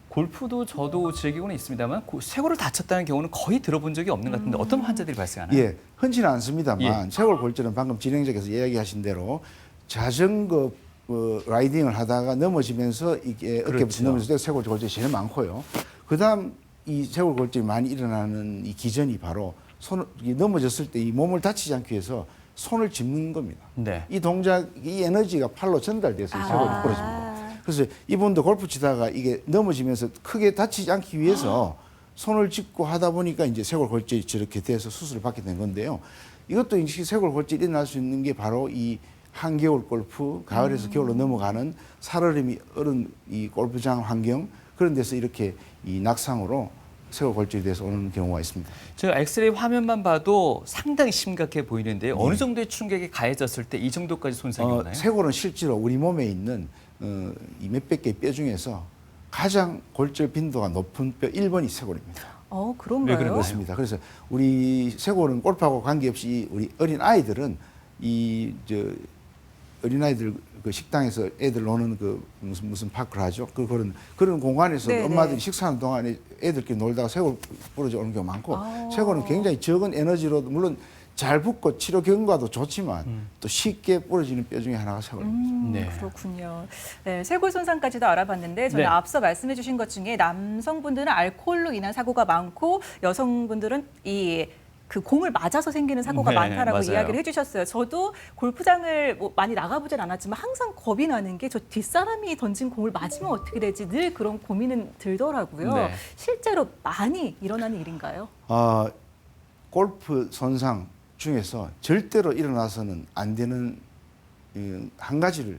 골프도 저도 즐기고는 있습니다만 쇄골을 다쳤다는 경우는 거의 들어본 적이 없는 것 같은데 어떤 환자들이 발생하나요? 예, 흔치는 않습니다만 예. 쇄골골절은 방금 진행자께서 이야기하신 대로 자전거 라이딩을 하다가 넘어지면서 이게 어깨부터 그렇죠. 넘어질 때 쇄골골절이 제일 많고요. 그다음 이 쇄골골절이 많이 일어나는 이 기전이 바로 넘어졌을 때 이 몸을 다치지 않기 위해서 손을 짚는 겁니다. 네. 이 동작, 이 에너지가 팔로 전달돼서 이 쇄골이 부러집니다. 그래서 이분도 골프 치다가 이게 넘어지면서 크게 다치지 않기 위해서 손을 짚고 하다 보니까 이제 쇄골골절이 저렇게 돼서 수술을 받게 된 건데요. 이것도 이 쇄골골절이 일어날 수 있는 게 바로 이 한겨울 골프, 가을에서 겨울로 넘어가는 살얼음이 얼은 이 골프장 환경 그런 데서 이렇게 이 낙상으로 쇄골골절이 돼서 오는 경우가 있습니다. 제가 엑스레이 화면만 봐도 상당히 심각해 보이는데요. 어느 정도의 충격이 가해졌을 때 이 정도까지 손상이 오나요? 쇄골은 실제로 우리 몸에 있는 이 몇백 개의 뼈 중에서 가장 골절 빈도가 높은 뼈 1번이 쇄골입니다. 그런가요? 왜 그렇습니다. 그래서 우리 쇄골은 골프하고 관계없이 우리 어린 아이들은 어린 아이들 그 식당에서 애들 노는 그 무슨 파크를 하죠. 그런 공간에서 네네. 엄마들이 식사하는 동안에 애들끼리 놀다가 쇄골 부러져 오는 경우가 많고 쇄골은 굉장히 적은 에너지로 물론 잘 붙고 치료 경과도 좋지만 또 쉽게 부러지는 뼈 중에 하나가 쇄골입니다. 네. 그렇군요. 네, 쇄골 손상까지도 알아봤는데 저는 네. 앞서 말씀해 주신 것 중에 남성분들은 알코올로 인한 사고가 많고 여성분들은 그 공을 맞아서 생기는 사고가 네, 많다라고 맞아요. 이야기를 해주셨어요. 저도 골프장을 뭐 많이 나가보진 않았지만 항상 겁이 나는 게 저 뒷사람이 던진 공을 맞으면 어떻게 되지 늘 그런 고민은 들더라고요. 네. 실제로 많이 일어나는 일인가요? 골프 손상 중에서 절대로 일어나서는 안 되는 한 가지를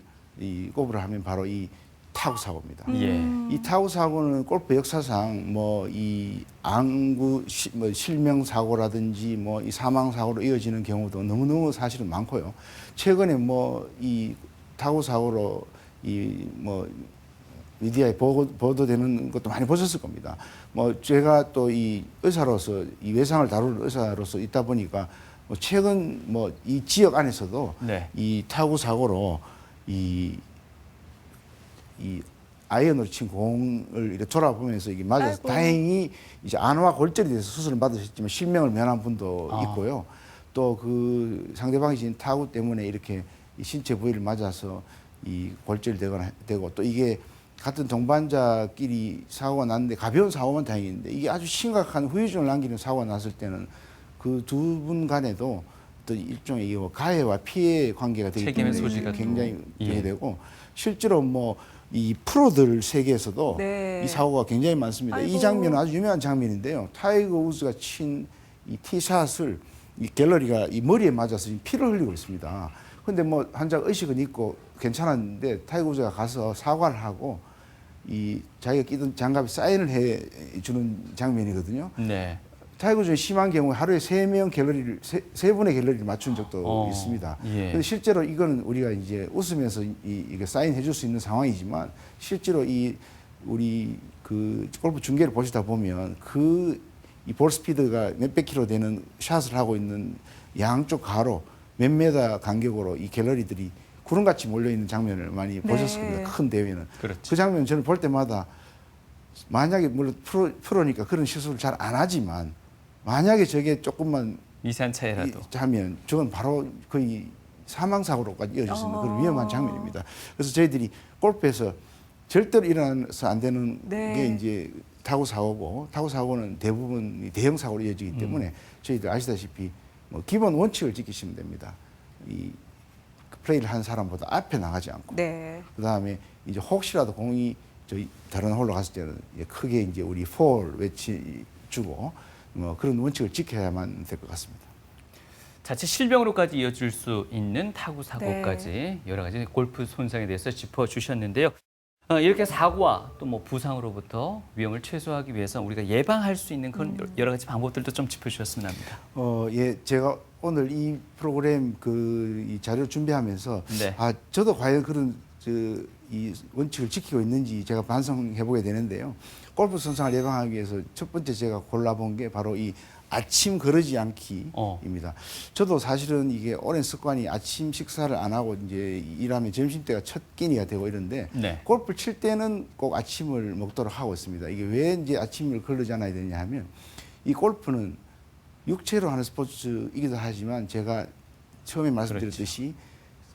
꼽으라 하면 바로 이 타구 사고입니다. 예. 이 타구 사고는 골프 역사상 이 안구 실명 사고라든지 이 사망 사고로 이어지는 경우도 너무너무 사실은 많고요. 최근에 이 타구 사고로 미디어에 보도되는 것도 많이 보셨을 겁니다. 제가 또 이 의사로서 이 외상을 다루는 의사로서 있다 보니까 최근 이 지역 안에서도 네. 이 타구 사고로 이 아이언으로 친 공을 이렇게 돌아보면서 이게 맞아서 아이고. 다행히 이제 안와 골절이 돼서 수술을 받으셨지만 실명을 면한 분도 있고요. 또 그 상대방이 진 타구 때문에 이렇게 이 신체 부위를 맞아서 이 골절이 되고 또 이게 같은 동반자끼리 사고가 났는데 가벼운 사고만 다행인데 이게 아주 심각한 후유증을 남기는 사고가 났을 때는 그 두 분 간에도 또 일종의 이 가해와 피해 관계가 되기 책임의 때문에 소지가 굉장히 또, 되게 예. 되고 실제로 이 프로들 세계에서도 네. 이 사고가 굉장히 많습니다. 아이고. 이 장면은 아주 유명한 장면인데요. 타이거 우즈가 친 이 티샷을 이 갤러리가 이 머리에 맞아서 지금 피를 흘리고 있습니다. 근데 환자가 의식은 있고 괜찮았는데 타이거 우즈가 가서 사과를 하고 이 자기가 끼던 장갑에 사인을 해 주는 장면이거든요. 네. 타이거 중에 심한 경우에 하루에 세 분의 갤러리를 맞춘 적도 있습니다. 예. 근데 실제로 이거는 우리가 이제 웃으면서 이게 사인해 줄 수 있는 상황이지만 실제로 우리 그 골프 중계를 보시다 보면 이 볼 스피드가 몇백 킬로 되는 샷을 하고 있는 양쪽 가로 몇 메다 간격으로 이 갤러리들이 구름같이 몰려있는 장면을 많이 보셨을 겁니다. 큰 대회는. 그렇죠. 그 장면 저는 볼 때마다 만약에 물론 프로니까 그런 실수를 잘 안 하지만 만약에 저게 조금만 미세한 차이라도. 하면 저건 바로 거의 사망사고로까지 이어질 수 있는 그런 위험한 장면입니다. 그래서 저희들이 골프에서 절대로 일어나서 안 되는 네. 게 이제 타구 사고고 타구 사고는 대부분 대형 사고로 이어지기 때문에 저희들 아시다시피 기본 원칙을 지키시면 됩니다. 이 플레이를 한 사람보다 앞에 나가지 않고 네. 그다음에 이제 혹시라도 공이 저희 다른 홀로 갔을 때는 크게 이제 우리 폴 외치주고 그런 원칙을 지켜야만 될 것 같습니다. 자칫 실명으로까지 이어질 수 있는 타구 사고까지 여러 가지 골프 손상에 대해서 짚어주셨는데요. 이렇게 사고와 또 부상으로부터 위험을 최소화하기 위해서 우리가 예방할 수 있는 그런 여러 가지 방법들도 좀 짚어주셨으면 합니다. 예, 제가 오늘 이 프로그램 이 자료 준비하면서 네. 저도 과연 그런 이 원칙을 지키고 있는지 제가 반성해 보게 되는데요. 골프 손상을 예방하기 위해서 첫 번째 제가 골라본 게 바로 이 아침 거르지 않기입니다. 저도 사실은 이게 오랜 습관이 아침 식사를 안 하고 이제 일하면 점심때가 첫 끼니가 되고 이런데 네. 골프를 칠 때는 꼭 아침을 먹도록 하고 있습니다. 이게 왜 이제 아침을 거르지 않아야 되냐 하면 이 골프는 육체로 하는 스포츠이기도 하지만 제가 처음에 말씀드렸듯이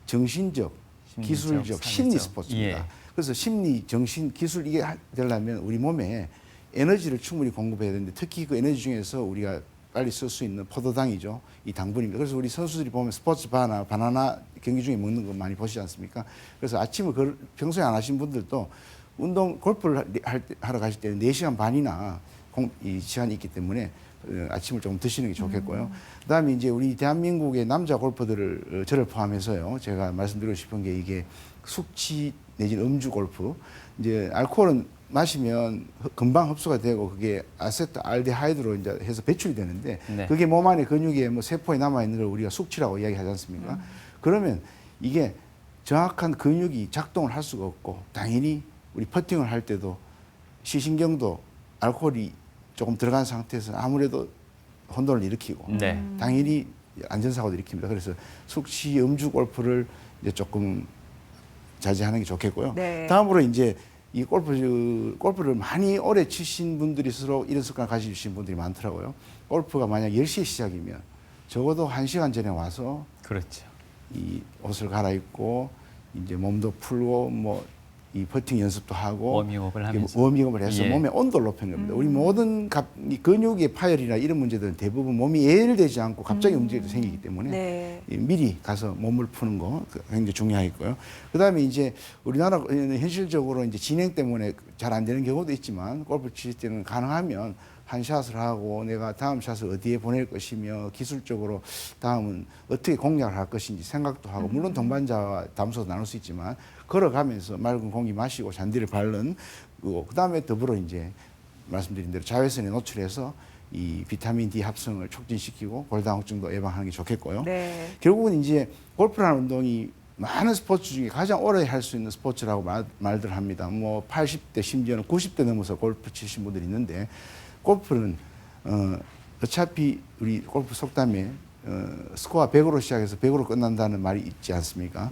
정신적, 기술적, 심리 상의적. 스포츠입니다. 예. 그래서 심리, 정신, 기술 이게 되려면 우리 몸에 에너지를 충분히 공급해야 되는데 특히 그 에너지 중에서 우리가 빨리 쓸 수 있는 포도당이죠. 이 당분입니다. 그래서 우리 선수들이 보면 스포츠 바나 바나나 경기 중에 먹는 거 많이 보시지 않습니까? 그래서 아침을 평소에 안 하신 분들도 골프를 하러 가실 때는 4시간 반이나 이 시간이 있기 때문에 아침을 조금 드시는 게 좋겠고요. 그다음에 이제 우리 대한민국의 남자 골퍼들을 저를 포함해서요. 제가 말씀드리고 싶은 게 이게 숙취 내지는 음주 골프. 이제 알코올은 마시면 금방 흡수가 되고 그게 아세트알데하이드로 이제 해서 배출이 되는데 네. 그게 몸 안에 근육에 뭐 세포에 남아 있는 걸 우리가 숙취라고 이야기하지 않습니까? 그러면 이게 정확한 근육이 작동을 할 수가 없고 당연히 우리 퍼팅을 할 때도 시신경도 알코올이 조금 들어간 상태에서 아무래도 혼돈을 일으키고 네. 당연히 안전사고도 일으킵니다. 그래서 숙취 음주 골프를 이제 조금 자제하는 게 좋겠고요. 네. 다음으로 이제 이 골프를 많이 오래 치신 분들이 스스로 이런 습관을 가지신 분들이 많더라고요. 골프가 만약 10시에 시작이면 적어도 1시간 전에 와서 그렇죠. 이 옷을 갈아입고 이제 몸도 풀고 뭐 이 퍼팅 연습도 하고 워밍업을 하면서. 워밍업을 해서 예. 몸의 온도를 높이는 겁니다. 우리 모든 이 근육의 파열이나 이런 문제들은 대부분 몸이 예열되지 않고 갑자기 움직임이 생기기 때문에 네. 미리 가서 몸을 푸는 거 굉장히 중요하겠고요. 그다음에 이제 우리나라는 현실적으로 이제 진행 때문에 잘 안 되는 경우도 있지만 골프 칠 때는 가능하면 한 샷을 하고 내가 다음 샷을 어디에 보낼 것이며 기술적으로 다음은 어떻게 공략을 할 것인지 생각도 하고 물론 동반자와 담소도 나눌 수 있지만 걸어가면서 맑은 공기 마시고 잔디를 밟는 그다음에 더불어 이제 말씀드린 대로 자외선에 노출해서 이 비타민 D 합성을 촉진시키고 골다공증도 예방하는 게 좋겠고요. 네. 결국은 이제 골프라는 운동이 많은 스포츠 중에 가장 오래 할 수 있는 스포츠라고 말들 합니다. 뭐 80대 심지어는 90대 넘어서 골프 치신 분들이 있는데 골프는 어차피 우리 골프 속담에 스코어 100으로 시작해서 100으로 끝난다는 말이 있지 않습니까?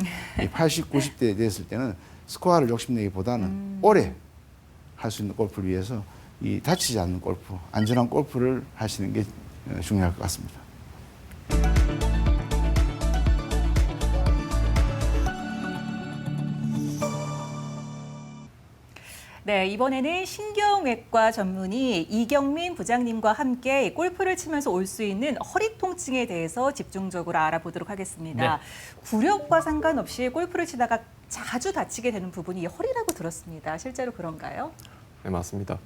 80, 90대 됐을 때는 스코어를 욕심내기보다는 오래 할 수 있는 골프를 위해서 이 다치지 않는 골프, 안전한 골프를 하시는 게 중요할 것 같습니다. 네, 이번에는 신경외과 전문의 이경민 부장님과 함께 골프를 치면서 올 수 있는 허리 통증에 대해서 집중적으로 알아보도록 하겠습니다. 네. 구력과 상관없이 골프를 치다가 자주 다치게 되는 부분이 이 허리라고 들었습니다. 실제로 그런가요? 네, 맞습니다.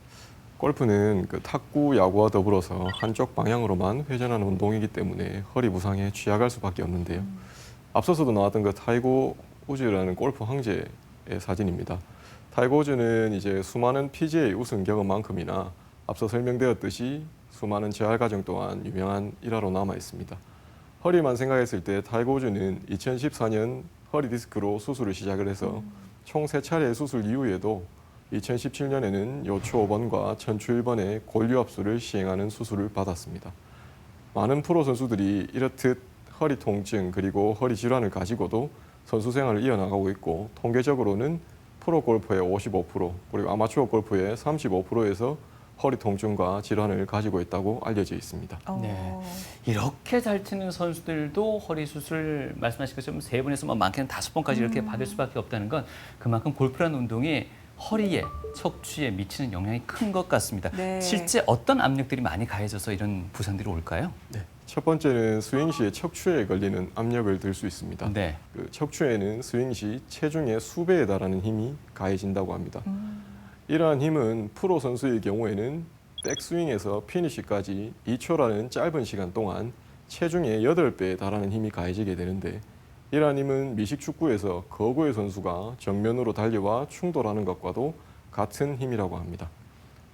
골프는 그 탁구, 야구와 더불어서 한쪽 방향으로만 회전하는 운동이기 때문에 허리 부상에 취약할 수밖에 없는데요. 앞서서도 나왔던 그 타이거 우즈라는 골프 황제의 사진입니다. 타이거 우즈는 이제 수많은 PGA 우승 경험만큼이나 앞서 설명되었듯이 수많은 재활 과정 또한 유명한 일화로 남아 있습니다. 허리만 생각했을 때 타이거 우즈는 2014년 허리 디스크로 수술을 시작을 해서 총 3차례 수술 이후에도 2017년에는 요추 5번과 천추 1번의 골류압수를 시행하는 수술을 받았습니다. 많은 프로 선수들이 이렇듯 허리 통증 그리고 허리 질환을 가지고도 선수 생활을 이어나가고 있고 통계적으로는 프로 골프의 55% 그리고 아마추어 골프의 35%에서 허리 통증과 질환을 가지고 있다고 알려져 있습니다. 네. 이렇게 잘 치는 선수들도 허리 수술 말씀하신 것처럼 3번에서 뭐 많게는 5번까지 이렇게 받을 수밖에 없다는 건 그만큼 골프라는 운동이 허리에, 척추에 미치는 영향이 큰 것 같습니다. 네. 실제 어떤 압력들이 많이 가해져서 이런 부상들이 올까요? 네. 첫 번째는 스윙 시에 척추에 걸리는 압력을 들 수 있습니다. 네. 그 척추에는 스윙 시 체중의 수배에 달하는 힘이 가해진다고 합니다. 이러한 힘은 프로 선수의 경우에는 백스윙에서 피니시까지 2초라는 짧은 시간 동안 체중의 8배에 달하는 힘이 가해지게 되는데 이러한 힘은 미식축구에서 거구의 선수가 정면으로 달려와 충돌하는 것과도 같은 힘이라고 합니다.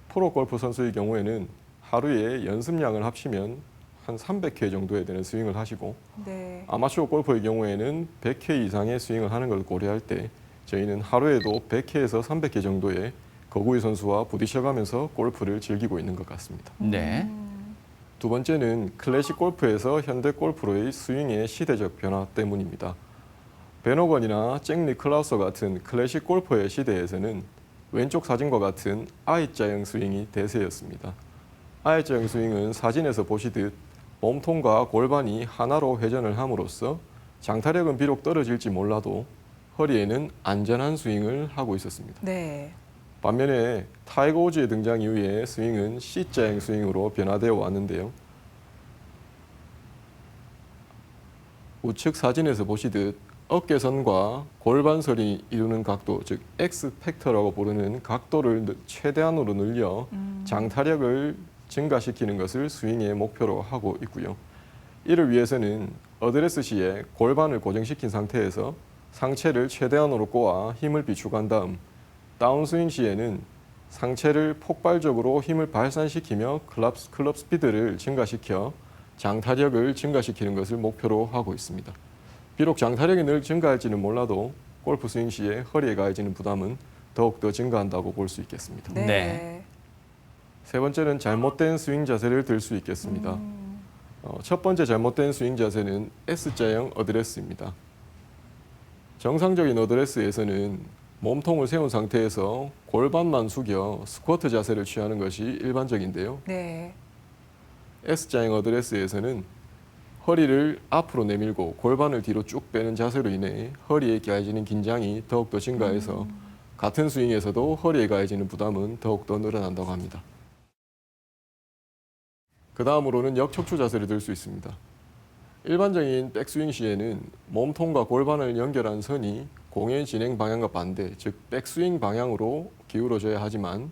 프로 골프 선수의 경우에는 하루에 연습량을 합치면 한 300회 정도에 되는 스윙을 하시고 네. 아마추어 골퍼의 경우에는 100회 이상의 스윙을 하는 걸 고려할 때 저희는 하루에도 100회에서 300회 정도의 거구의 선수와 부딪혀가면서 골프를 즐기고 있는 것 같습니다. 네. 두 번째는 클래식 골프에서 현대 골프로의 스윙의 시대적 변화 때문입니다. 벤 호건이나 잭 니클라우서 같은 클래식 골퍼의 시대에서는 왼쪽 사진과 같은 I자형 스윙이 대세였습니다. I자형 스윙은 사진에서 보시듯 몸통과 골반이 하나로 회전을 함으로써 장타력은 비록 떨어질지 몰라도 허리에는 안전한 스윙을 하고 있었습니다. 네. 반면에 타이거 우즈의 등장 이후에 스윙은 C자형 스윙으로 변화되어 왔는데요. 우측 사진에서 보시듯 어깨선과 골반선이 이루는 각도, 즉 X 팩터라고 부르는 각도를 최대한으로 늘려 장타력을 증가시키는 것을 스윙의 목표로 하고 있고요. 이를 위해서는 어드레스 시에 골반을 고정시킨 상태에서 상체를 최대한으로 꼬아 힘을 비축한 다음 다운스윙 시에는 상체를 폭발적으로 힘을 발산시키며 클럽 스피드를 증가시켜 장타력을 증가시키는 것을 목표로 하고 있습니다. 비록 장타력이 늘 증가할지는 몰라도 골프 스윙 시에 허리에 가해지는 부담은 더욱더 증가한다고 볼 수 있겠습니다. 네. 네. 세 번째는 잘못된 스윙 자세를 들 수 있겠습니다. 첫 번째 잘못된 스윙 자세는 S자형 어드레스입니다. 정상적인 어드레스에서는 몸통을 세운 상태에서 골반만 숙여 스쿼트 자세를 취하는 것이 일반적인데요. 네. S자형 어드레스에서는 허리를 앞으로 내밀고 골반을 뒤로 쭉 빼는 자세로 인해 허리에 가해지는 긴장이 더욱더 증가해서 같은 스윙에서도 허리에 가해지는 부담은 더욱더 늘어난다고 합니다. 그 다음으로는 역척추 자세를 들 수 있습니다. 일반적인 백스윙 시에는 몸통과 골반을 연결한 선이 공의 진행 방향과 반대, 즉 백스윙 방향으로 기울어져야 하지만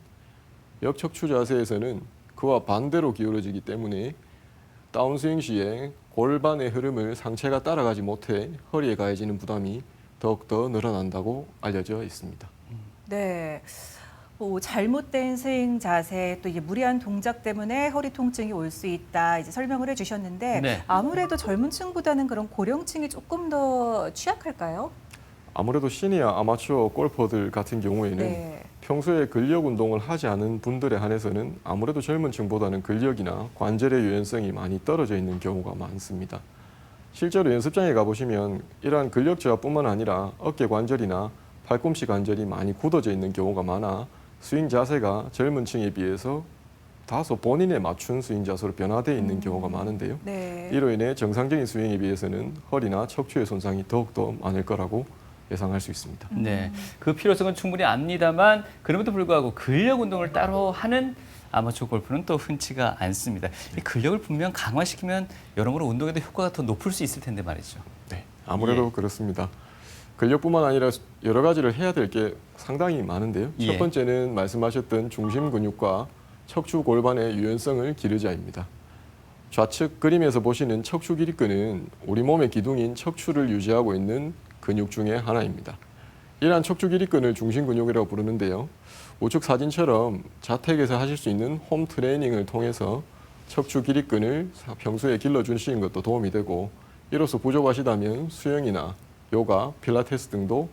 역척추 자세에서는 그와 반대로 기울어지기 때문에 다운스윙 시에 골반의 흐름을 상체가 따라가지 못해 허리에 가해지는 부담이 더욱더 늘어난다고 알려져 있습니다. 네. 뭐 잘못된 스윙 자세, 또 이게 무리한 동작 때문에 허리 통증이 올 수 있다 이제 설명을 해주셨는데 네. 아무래도 젊은 층보다는 그런 고령층이 조금 더 취약할까요? 아무래도 시니어 아마추어 골퍼들 같은 경우에는 네. 평소에 근력 운동을 하지 않은 분들에 한해서는 아무래도 젊은 층보다는 근력이나 관절의 유연성이 많이 떨어져 있는 경우가 많습니다. 실제로 연습장에 가보시면 이러한 근력 저하뿐만 아니라 어깨 관절이나 팔꿈치 관절이 많이 굳어져 있는 경우가 많아 스윙 자세가 젊은 층에 비해서 다소 본인에 맞춘 스윙 자세로 변화되어 있는 경우가 많은데요. 네. 이로 인해 정상적인 스윙에 비해서는 허리나 척추의 손상이 더욱더 많을 거라고 예상할 수 있습니다. 네, 그 필요성은 충분히 압니다만 그럼에도 불구하고 근력 운동을 따로 하는 아마추어 골프는 또 흔치가 않습니다. 이 근력을 분명 강화시키면 여러모로 운동에도 효과가 더 높을 수 있을 텐데 말이죠. 네, 아무래도 예. 그렇습니다. 근력뿐만 아니라 여러 가지를 해야 될 게 상당히 많은데요. 예. 첫 번째는 말씀하셨던 중심 근육과 척추 골반의 유연성을 기르자입니다. 좌측 그림에서 보시는 척추 기립근은 우리 몸의 기둥인 척추를 유지하고 있는 근육 중에 하나입니다. 이러한 척추 기립근을 중심 근육이라고 부르는데요. 우측 사진처럼 자택에서 하실 수 있는 홈 트레이닝을 통해서 척추 기립근을 평소에 길러주시는 것도 도움이 되고 이로써 부족하시다면 수영이나 요가, 필라테스 등도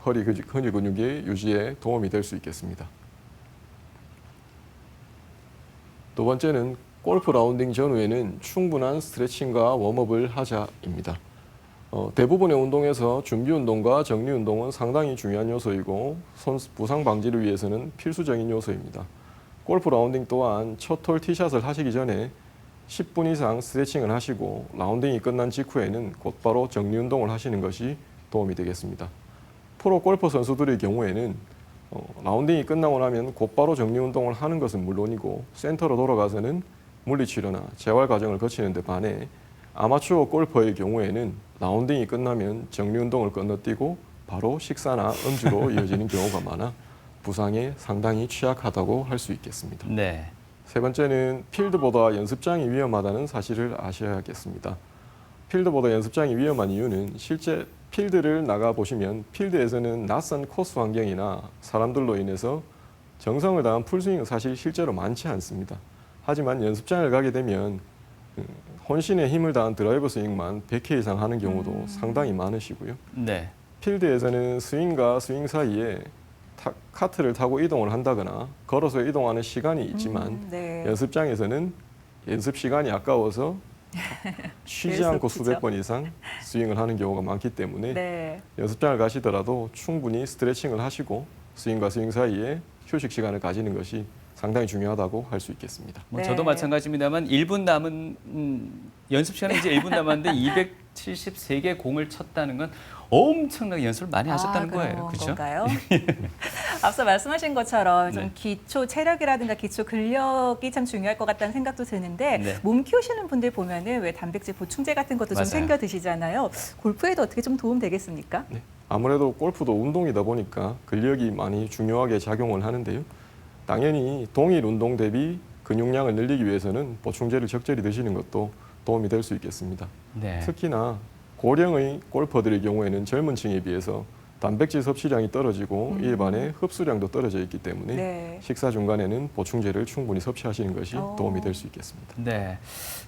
허리 근육의 유지에 도움이 될 수 있겠습니다. 두 번째는 골프 라운딩 전후에는 충분한 스트레칭과 웜업을 하자입니다. 대부분의 운동에서 준비 운동과 정리 운동은 상당히 중요한 요소이고 부상 방지를 위해서는 필수적인 요소입니다. 골프 라운딩 또한 첫 홀 티샷을 하시기 전에 10분 이상 스트레칭을 하시고 라운딩이 끝난 직후에는 곧바로 정리 운동을 하시는 것이 도움이 되겠습니다. 프로 골퍼 선수들의 경우에는 라운딩이 끝나고 나면 곧바로 정리 운동을 하는 것은 물론이고 센터로 돌아가서는 물리치료나 재활 과정을 거치는 데 반해 아마추어 골퍼의 경우에는 라운딩이 끝나면 정리 운동을 건너뛰고 바로 식사나 음주로 이어지는 경우가 많아 부상에 상당히 취약하다고 할 수 있겠습니다. 네. 세 번째는 필드보다 연습장이 위험하다는 사실을 아셔야겠습니다. 필드보다 연습장이 위험한 이유는 실제 필드를 나가보시면 필드에서는 낯선 코스 환경이나 사람들로 인해서 정성을 다한 풀스윙은 사실 실제로 많지 않습니다. 하지만 연습장을 가게 되면 혼신의 힘을 다한 드라이버 스윙만 100회 이상 하는 경우도 상당히 많으시고요. 네. 필드에서는 스윙과 스윙 사이에 카트를 타고 이동을 한다거나 걸어서 이동하는 시간이 있지만 네. 연습장에서는 연습 시간이 아까워서 쉬지 계속 않고 치죠. 수백 번 이상 스윙을 하는 경우가 많기 때문에 네. 연습장을 가시더라도 충분히 스트레칭을 하시고 스윙과 스윙 사이에 휴식 시간을 가지는 것이 상당히 중요하다고 할 수 있겠습니다. 뭐 네. 저도 마찬가지입니다만 1분 남은 연습 시간은 이제 1분 남았는데 173개 공을 쳤다는 건 엄청나게 연습을 많이 하셨다는 거예요. 그런 그렇죠? 건가요? 앞서 말씀하신 것처럼 좀 네. 기초 체력이라든가 기초 근력이 참 중요할 것 같다는 생각도 드는데 네. 몸 키우시는 분들 보면은 왜 단백질 보충제 같은 것도 맞아요. 좀 챙겨 드시잖아요. 골프에도 어떻게 좀 도움 되겠습니까? 네. 아무래도 골프도 운동이다 보니까 근력이 많이 중요하게 작용을 하는데요. 당연히 동일 운동 대비 근육량을 늘리기 위해서는 보충제를 적절히 드시는 것도 도움이 될 수 있겠습니다. 네. 특히나 고령의 골퍼들의 경우에는 젊은 층에 비해서 단백질 섭취량이 떨어지고 이에 반해 흡수량도 떨어져 있기 때문에 네. 식사 중간에는 보충제를 충분히 섭취하시는 것이 도움이 될 수 있겠습니다. 네.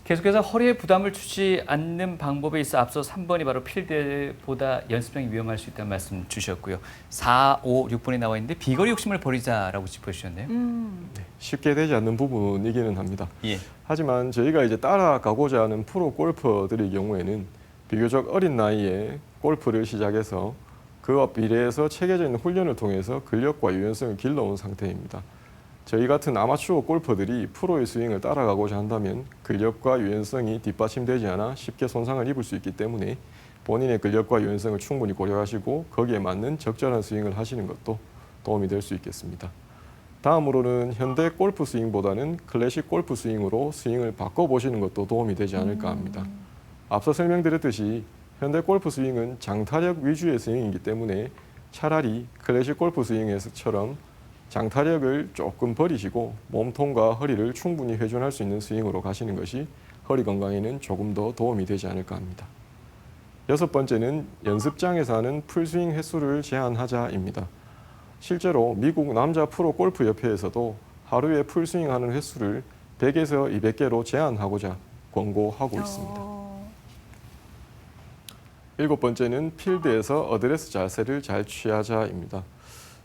계속해서 허리에 부담을 주지 않는 방법에 있어 앞서 3번이 바로 필드보다 연습량이 위험할 수 있다는 말씀 주셨고요. 4, 5, 6번에 나와 있는데 비거리 욕심을 버리자라고 짚어주셨네요. 네, 쉽게 되지 않는 부분이기는 합니다. 예. 하지만 저희가 이제 따라가고자 하는 프로 골퍼들의 경우에는 비교적 어린 나이에 골프를 시작해서 그와 비례해서 체계적인 훈련을 통해서 근력과 유연성을 길러온 상태입니다. 저희 같은 아마추어 골퍼들이 프로의 스윙을 따라가고자 한다면 근력과 유연성이 뒷받침되지 않아 쉽게 손상을 입을 수 있기 때문에 본인의 근력과 유연성을 충분히 고려하시고 거기에 맞는 적절한 스윙을 하시는 것도 도움이 될 수 있겠습니다. 다음으로는 현대 골프 스윙보다는 클래식 골프 스윙으로 스윙을 바꿔보시는 것도 도움이 되지 않을까 합니다. 앞서 설명드렸듯이 현대 골프 스윙은 장타력 위주의 스윙이기 때문에 차라리 클래식 골프 스윙에서처럼 장타력을 조금 버리시고 몸통과 허리를 충분히 회전할 수 있는 스윙으로 가시는 것이 허리 건강에는 조금 더 도움이 되지 않을까 합니다. 6번째는 연습장에서 하는 풀스윙 횟수를 제한하자입니다. 실제로 미국 남자 프로 골프 협회에서도 하루에 풀스윙하는 횟수를 100에서 200개로 제한하고자 권고하고 있습니다. 7번째는 필드에서 어드레스 자세를 잘 취하자입니다.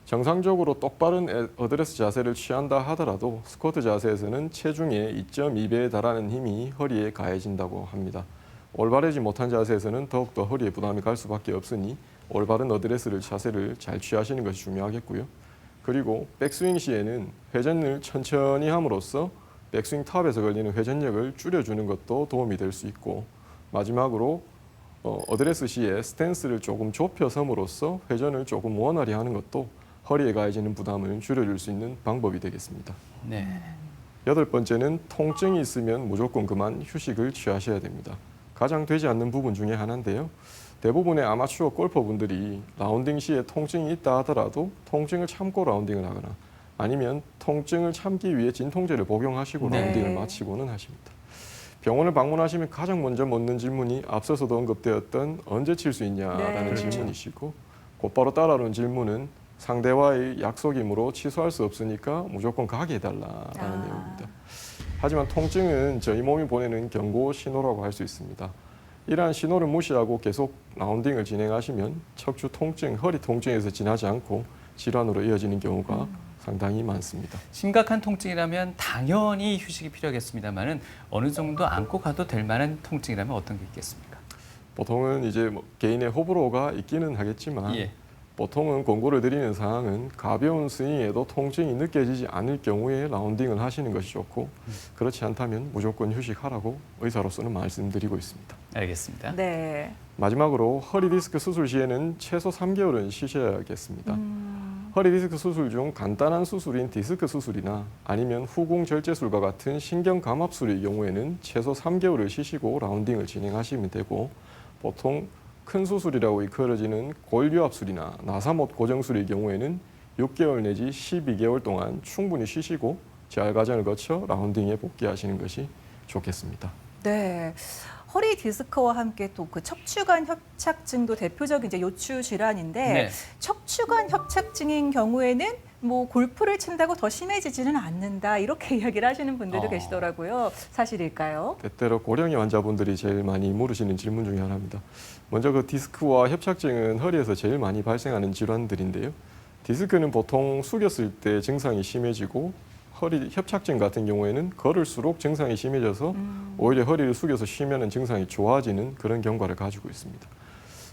정상적으로 똑바른 어드레스 자세를 취한다 하더라도 스쿼트 자세에서는 체중의 2.2배에 달하는 힘이 허리에 가해진다고 합니다. 올바르지 못한 자세에서는 더욱더 허리에 부담이 갈 수밖에 없으니 올바른 어드레스를 자세를 잘 취하시는 것이 중요하겠고요. 그리고 백스윙 시에는 회전을 천천히 함으로써 백스윙 탑에서 걸리는 회전력을 줄여주는 것도 도움이 될 수 있고 마지막으로 어드레스 시에 스탠스를 조금 좁혀 섬으로써 회전을 조금 원활히 하는 것도 허리에 가해지는 부담을 줄여줄 수 있는 방법이 되겠습니다. 네. 8번째는 통증이 있으면 무조건 그만 휴식을 취하셔야 됩니다. 가장 되지 않는 부분 중에 하나인데요. 대부분의 아마추어 골퍼분들이 라운딩 시에 통증이 있다 하더라도 통증을 참고 라운딩을 하거나 아니면 통증을 참기 위해 진통제를 복용하시고 네. 라운딩을 마치고는 하십니다. 병원을 방문하시면 가장 먼저 묻는 질문이 앞서서도 언급되었던 언제 칠 수 있냐라는 네. 질문이시고 곧바로 따라오는 질문은 상대와의 약속이므로 취소할 수 없으니까 무조건 가게 해달라라는 내용입니다. 하지만 통증은 저희 몸이 보내는 경고 신호라고 할 수 있습니다. 이러한 신호를 무시하고 계속 라운딩을 진행하시면 척추 통증, 허리 통증에서 지나지 않고 질환으로 이어지는 경우가 상당히 많습니다. 심각한 통증이라면 당연히 휴식이 필요하겠습니다만은 어느 정도 안고 가도 될 만한 통증이라면 어떤 게 있겠습니까? 보통은 이제 개인의 호불호가 있기는 하겠지만 예. 보통은 권고를 드리는 사항은 가벼운 스윙에도 통증이 느껴지지 않을 경우에 라운딩을 하시는 것이 좋고 그렇지 않다면 무조건 휴식하라고 의사로서는 말씀드리고 있습니다. 알겠습니다. 네. 마지막으로 허리 디스크 수술 시에는 최소 3개월은 쉬셔야겠습니다. 허리 디스크 수술 중 간단한 수술인 디스크 수술이나 아니면 후궁 절제술과 같은 신경 감압술의 경우에는 최소 3개월을 쉬시고 라운딩을 진행하시면 되고 보통 큰 수술이라고 일컬어지는 골유압술이나 나사못 고정술의 경우에는 6개월 내지 12개월 동안 충분히 쉬시고 재활 과정을 거쳐 라운딩에 복귀하시는 것이 좋겠습니다. 네. 허리 디스크와 함께 또 그 척추관 협착증도 대표적인 이제 요추 질환인데 네. 척추관 협착증인 경우에는 뭐 골프를 친다고 더 심해지지는 않는다 이렇게 이야기를 하시는 분들도 계시더라고요. 사실일까요? 때때로 고령의 환자분들이 제일 많이 물으시는 질문 중에 하나입니다. 먼저 그 디스크와 협착증은 허리에서 제일 많이 발생하는 질환들인데요. 디스크는 보통 숙였을 때 증상이 심해지고 허리 협착증 같은 경우에는 걸을수록 증상이 심해져서 오히려 허리를 숙여서 쉬면 증상이 좋아지는 그런 경과를 가지고 있습니다.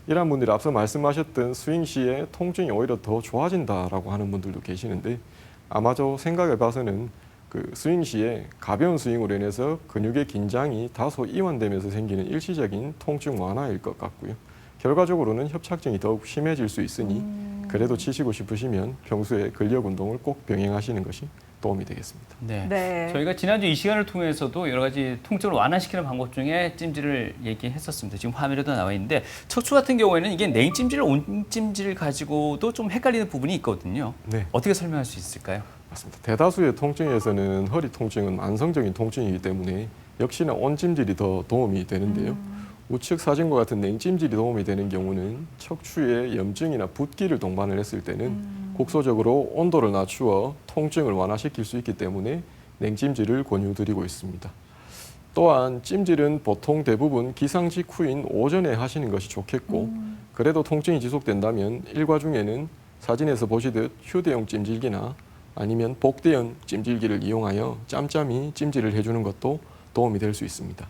이러한 분들이 앞서 말씀하셨던 스윙 시에 통증이 오히려 더 좋아진다라고 하는 분들도 계시는데 아마도 생각해 봐서는 그 스윙 시에 가벼운 스윙으로 인해서 근육의 긴장이 다소 이완되면서 생기는 일시적인 통증 완화일 것 같고요. 결과적으로는 협착증이 더욱 심해질 수 있으니 그래도 치시고 싶으시면 평소에 근력 운동을 꼭 병행하시는 것이 도움이 되겠습니다. 네. 네. 저희가 지난주 이 시간을 통해서도 여러 가지 통증을 완화시키는 방법 중에 찜질을 얘기했었습니다. 지금 화면에도 나와 있는데 척추 같은 경우에는 이게 냉찜질, 온찜질 가지고도 좀 헷갈리는 부분이 있거든요. 네. 어떻게 설명할 수 있을까요? 맞습니다. 대다수의 통증에서는 허리 통증은 만성적인 통증이기 때문에 역시나 온찜질이 더 도움이 되는데요. 우측 사진과 같은 냉찜질이 도움이 되는 경우는 척추에 염증이나 붓기를 동반을 했을 때는 국소적으로 온도를 낮추어 통증을 완화시킬 수 있기 때문에 냉찜질을 권유드리고 있습니다. 또한 찜질은 보통 대부분 기상 직후인 오전에 하시는 것이 좋겠고 그래도 통증이 지속된다면 일과 중에는 사진에서 보시듯 휴대용 찜질기나 아니면 복대형 찜질기를 이용하여 짬짬이 찜질을 해주는 것도 도움이 될 수 있습니다.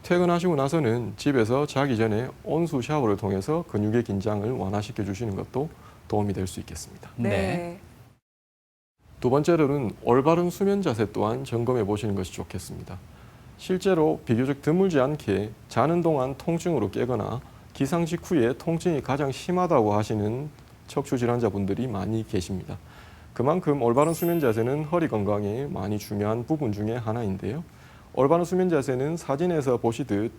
퇴근하시고 나서는 집에서 자기 전에 온수 샤워를 통해서 근육의 긴장을 완화시켜 주시는 것도 도움이 될 수 있겠습니다. 네. 두 번째로는 올바른 수면 자세 또한 점검해 보시는 것이 좋겠습니다. 실제로 비교적 드물지 않게 자는 동안 통증으로 깨거나 기상 직후에 통증이 가장 심하다고 하시는 척추 질환자분들이 많이 계십니다. 그만큼 올바른 수면 자세는 허리 건강에 많이 중요한 부분 중에 하나인데요. 올바른 수면 자세는 사진에서 보시듯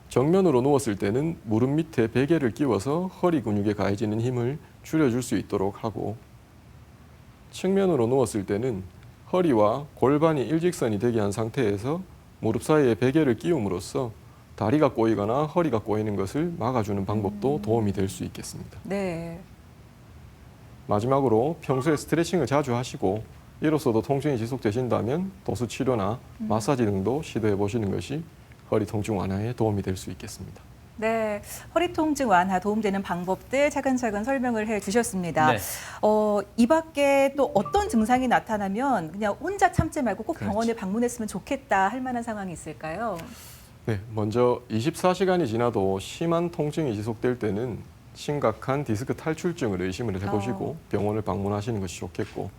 정면으로 누웠을 때는 무릎 밑에 베개를 끼워서 허리 근육에 가해지는 힘을 줄여줄 수 있도록 하고 측면으로 누웠을 때는 허리와 골반이 일직선이 되게 한 상태에서 무릎 사이에 베개를 끼움으로써 다리가 꼬이거나 허리가 꼬이는 것을 막아주는 방법도 도움이 될 수 있겠습니다. 네. 마지막으로 평소에 스트레칭을 자주 하시고 이로써도 통증이 지속되신다면 도수 치료나 마사지 등도 시도해 보시는 것이 허리 통증 완화에 도움이 될 수 있겠습니다. 네, 허리 통증 완화 도움되는 방법들 차근차근 설명을 해주셨습니다. 네. 이 밖에 또 어떤 증상이 나타나면 그냥 혼자 참지 말고 꼭 병원에 방문했으면 좋겠다 할 만한 상황이 있을까요? 네, 먼저 24시간이 지나도 심한 통증이 지속될 때는 심각한 디스크 탈출증을 의심을 해보시고 병원을 방문하시는 것이 좋겠고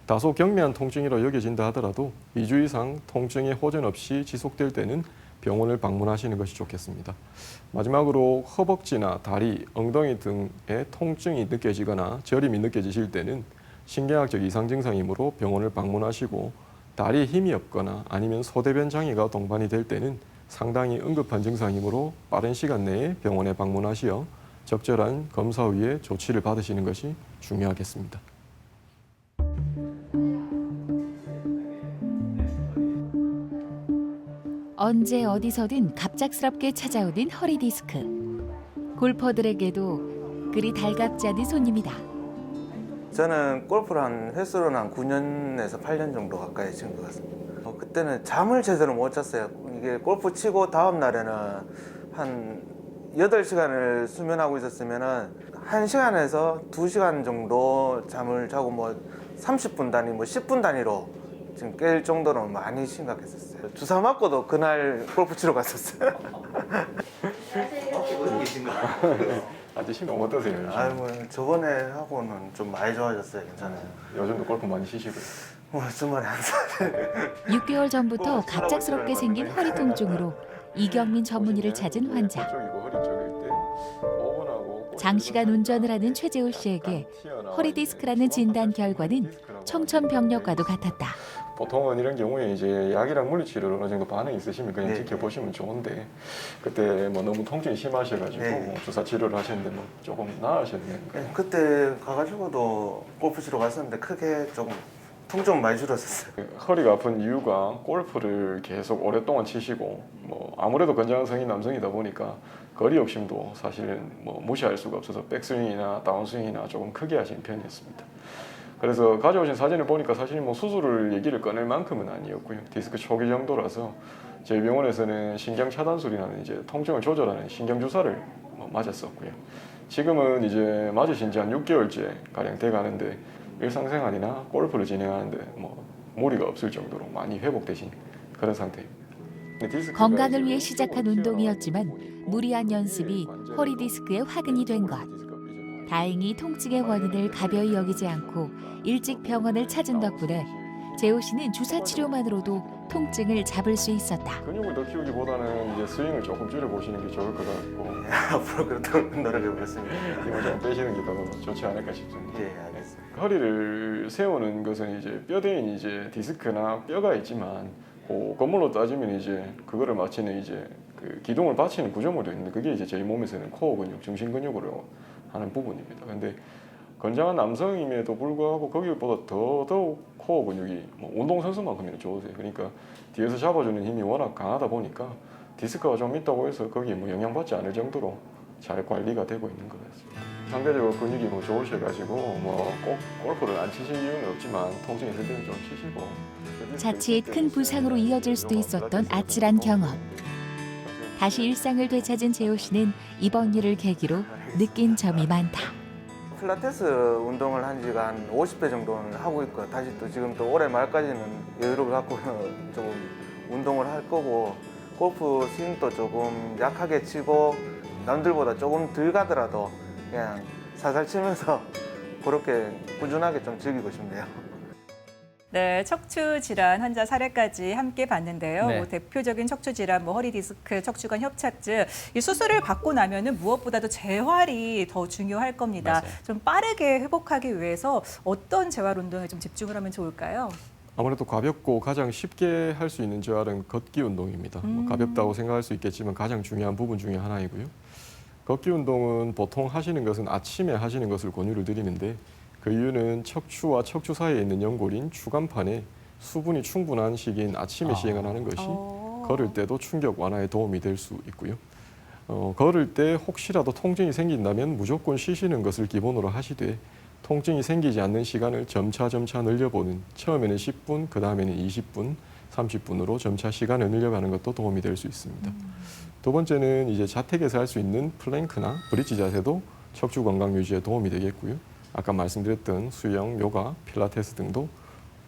다소 경미한 통증이라 여겨진다 하더라도 2주 이상 통증의 호전 없이 지속될 때는 병원을 방문하시는 것이 좋겠습니다. 마지막으로 허벅지나 다리, 엉덩이 등의 통증이 느껴지거나 저림이 느껴지실 때는 신경학적 이상 증상이므로 병원을 방문하시고 다리에 힘이 없거나 아니면 소대변 장애가 동반이 될 때는 상당히 응급한 증상이므로 빠른 시간 내에 병원에 방문하시어 적절한 검사 후에 조치를 받으시는 것이 중요하겠습니다. 언제 어디서든 갑작스럽게 찾아오는 허리 디스크. 골퍼들에게도 그리 달갑지 않은 손님이다. 저는 골프를 한 횟수로는 한 9년에서 8년 정도 가까이 친 것 같습니다. 그때는 잠을 제대로 못 잤어요. 이게 골프 치고 다음 날에는 한 8시간을 수면하고 있었으면은 1시간에서 2시간 정도 잠을 자고 뭐 30분 단위, 뭐 10분 단위로 지금 깰 정도로 많이 심각했었어요. 주사 맞고도 그날 골프 치러 갔었어요. 앉으시면 어떠세요? 아유, 뭐 저번에 하고는 좀 많이 좋아졌어요. 괜찮아요. 요즘도 골프 많이 치시고요. 뭐 주말에 항상 6개월 전부터 갑작스럽게 생긴 허리 통증으로 이경민 전문의를 찾은 환자. 장시간 운전을 하는 최재울 씨에게 허리 디스크라는 진단 결과는 청천벽력과도 같았다. 보통은 이런 경우에 이제 약이랑 물리치료로 어느 정도 반응이 있으시면 그냥 네. 지켜보시면 좋은데 그때 뭐 너무 통증이 심하셔가지고 네. 주사 치료를 하셨는데 뭐 조금 나으셨네요. 네, 그때 가가지고도 골프 치러 갔었는데 크게 조금 통증 많이 줄었었어요. 허리가 아픈 이유가 골프를 계속 오랫동안 치시고 뭐 아무래도 건장한 성인 남성이다 보니까 거리 욕심도 사실은 뭐 무시할 수가 없어서 백스윙이나 다운스윙이나 조금 크게 하신 편이었습니다. 그래서 가져오신 사진을 보니까 사실 뭐 수술을 얘기를 꺼낼 만큼은 아니었고요. 디스크 초기 정도라서 저희 병원에서는 신경 차단술이라는 이제 통증을 조절하는 신경 주사를 맞았었고요. 지금은 이제 맞으신 지 한 6개월째 가량 돼 가는데 일상생활이나 골프를 진행하는데 뭐 무리가 없을 정도로 많이 회복되신 그런 상태입니다. 건강을 위해 시작한 운동이었지만 무리한 연습이 허리 디스크에 화근이 된 것. 다행히 통증의 원인을 가벼이 여기지 않고 일찍 병원을 찾은 덕분에 재호 씨는 주사 치료만으로도 통증을 잡을 수 있었다. 근육을 더 키우기보다는 이제 스윙을 조금 줄여보시는 게 좋을 것 같고 앞으로 그렇도록 노력해 보겠습니다. 힘을 좀 빼시는 게 더 좋지 않을까 싶습니다. 예, 알겠습니다. 허리를 세우는 것은 이제 뼈대인 이제 디스크나 뼈가 있지만 그 건물로 따지면 이제 그거를 마치는 이제 그 기둥을 받치는 구조물이 있는데 그게 이제 저희 몸에서는 코어 근육, 중심 근육으로 하는 부분입니다. 근데 건장한 남성임에도 불구하고 거기보다 더더욱 코어 근육이 뭐 운동선수만큼이나 좋으세요. 그러니까 뒤에서 잡아주는 힘이 워낙 강하다 보니까 디스크가 좀 있다고 해서 거기에 뭐 영향받지 않을 정도로 잘 관리가 되고 있는 것 같습니다. 상대적으로 근육이 뭐 좋으셔가지고 뭐 꼭 골프를 안 치실 이유는 없지만 통증이 있을 때는 좀 치시고 자칫 큰 부상으로 이어질 수도 있었던 아찔한 경험. 다시 일상을 되찾은 재호 씨는 이번 일을 계기로 느낀 점이 많다. 필라테스 운동을 한 지가 한 50배 정도는 하고 있고 다시 또 지금 또 올해 말까지는 여유를 갖고 조금 운동을 할 거고 골프 스윙도 조금 약하게 치고 남들보다 조금 덜 가더라도 그냥 살살 치면서 그렇게 꾸준하게 좀 즐기고 싶네요. 네, 척추 질환 환자 사례까지 함께 봤는데요. 네. 뭐 대표적인 척추 질환, 뭐 허리 디스크, 척추관 협착증, 이 수술을 받고 나면은 무엇보다도 재활이 더 중요할 겁니다. 맞아요. 좀 빠르게 회복하기 위해서 어떤 재활 운동에 좀 집중을 하면 좋을까요? 아무래도 가볍고 가장 쉽게 할 수 있는 재활은 걷기 운동입니다. 뭐 가볍다고 생각할 수 있겠지만 가장 중요한 부분 중에 하나이고요. 걷기 운동은 보통 하시는 것은 아침에 하시는 것을 권유를 드리는데 그 이유는 척추와 척추 사이에 있는 연골인 추간판에 수분이 충분한 시기인 아침에 시행하는 것이 걸을 때도 충격 완화에 도움이 될 수 있고요. 걸을 때 혹시라도 통증이 생긴다면 무조건 쉬시는 것을 기본으로 하시되 통증이 생기지 않는 시간을 점차 늘려보는 처음에는 10분, 그 다음에는 20분, 30분으로 점차 시간을 늘려가는 것도 도움이 될 수 있습니다. 두 번째는 이제 자택에서 할 수 있는 플랭크나 브릿지 자세도 척추 건강 유지에 도움이 되겠고요. 아까 말씀드렸던 수영, 요가, 필라테스 등도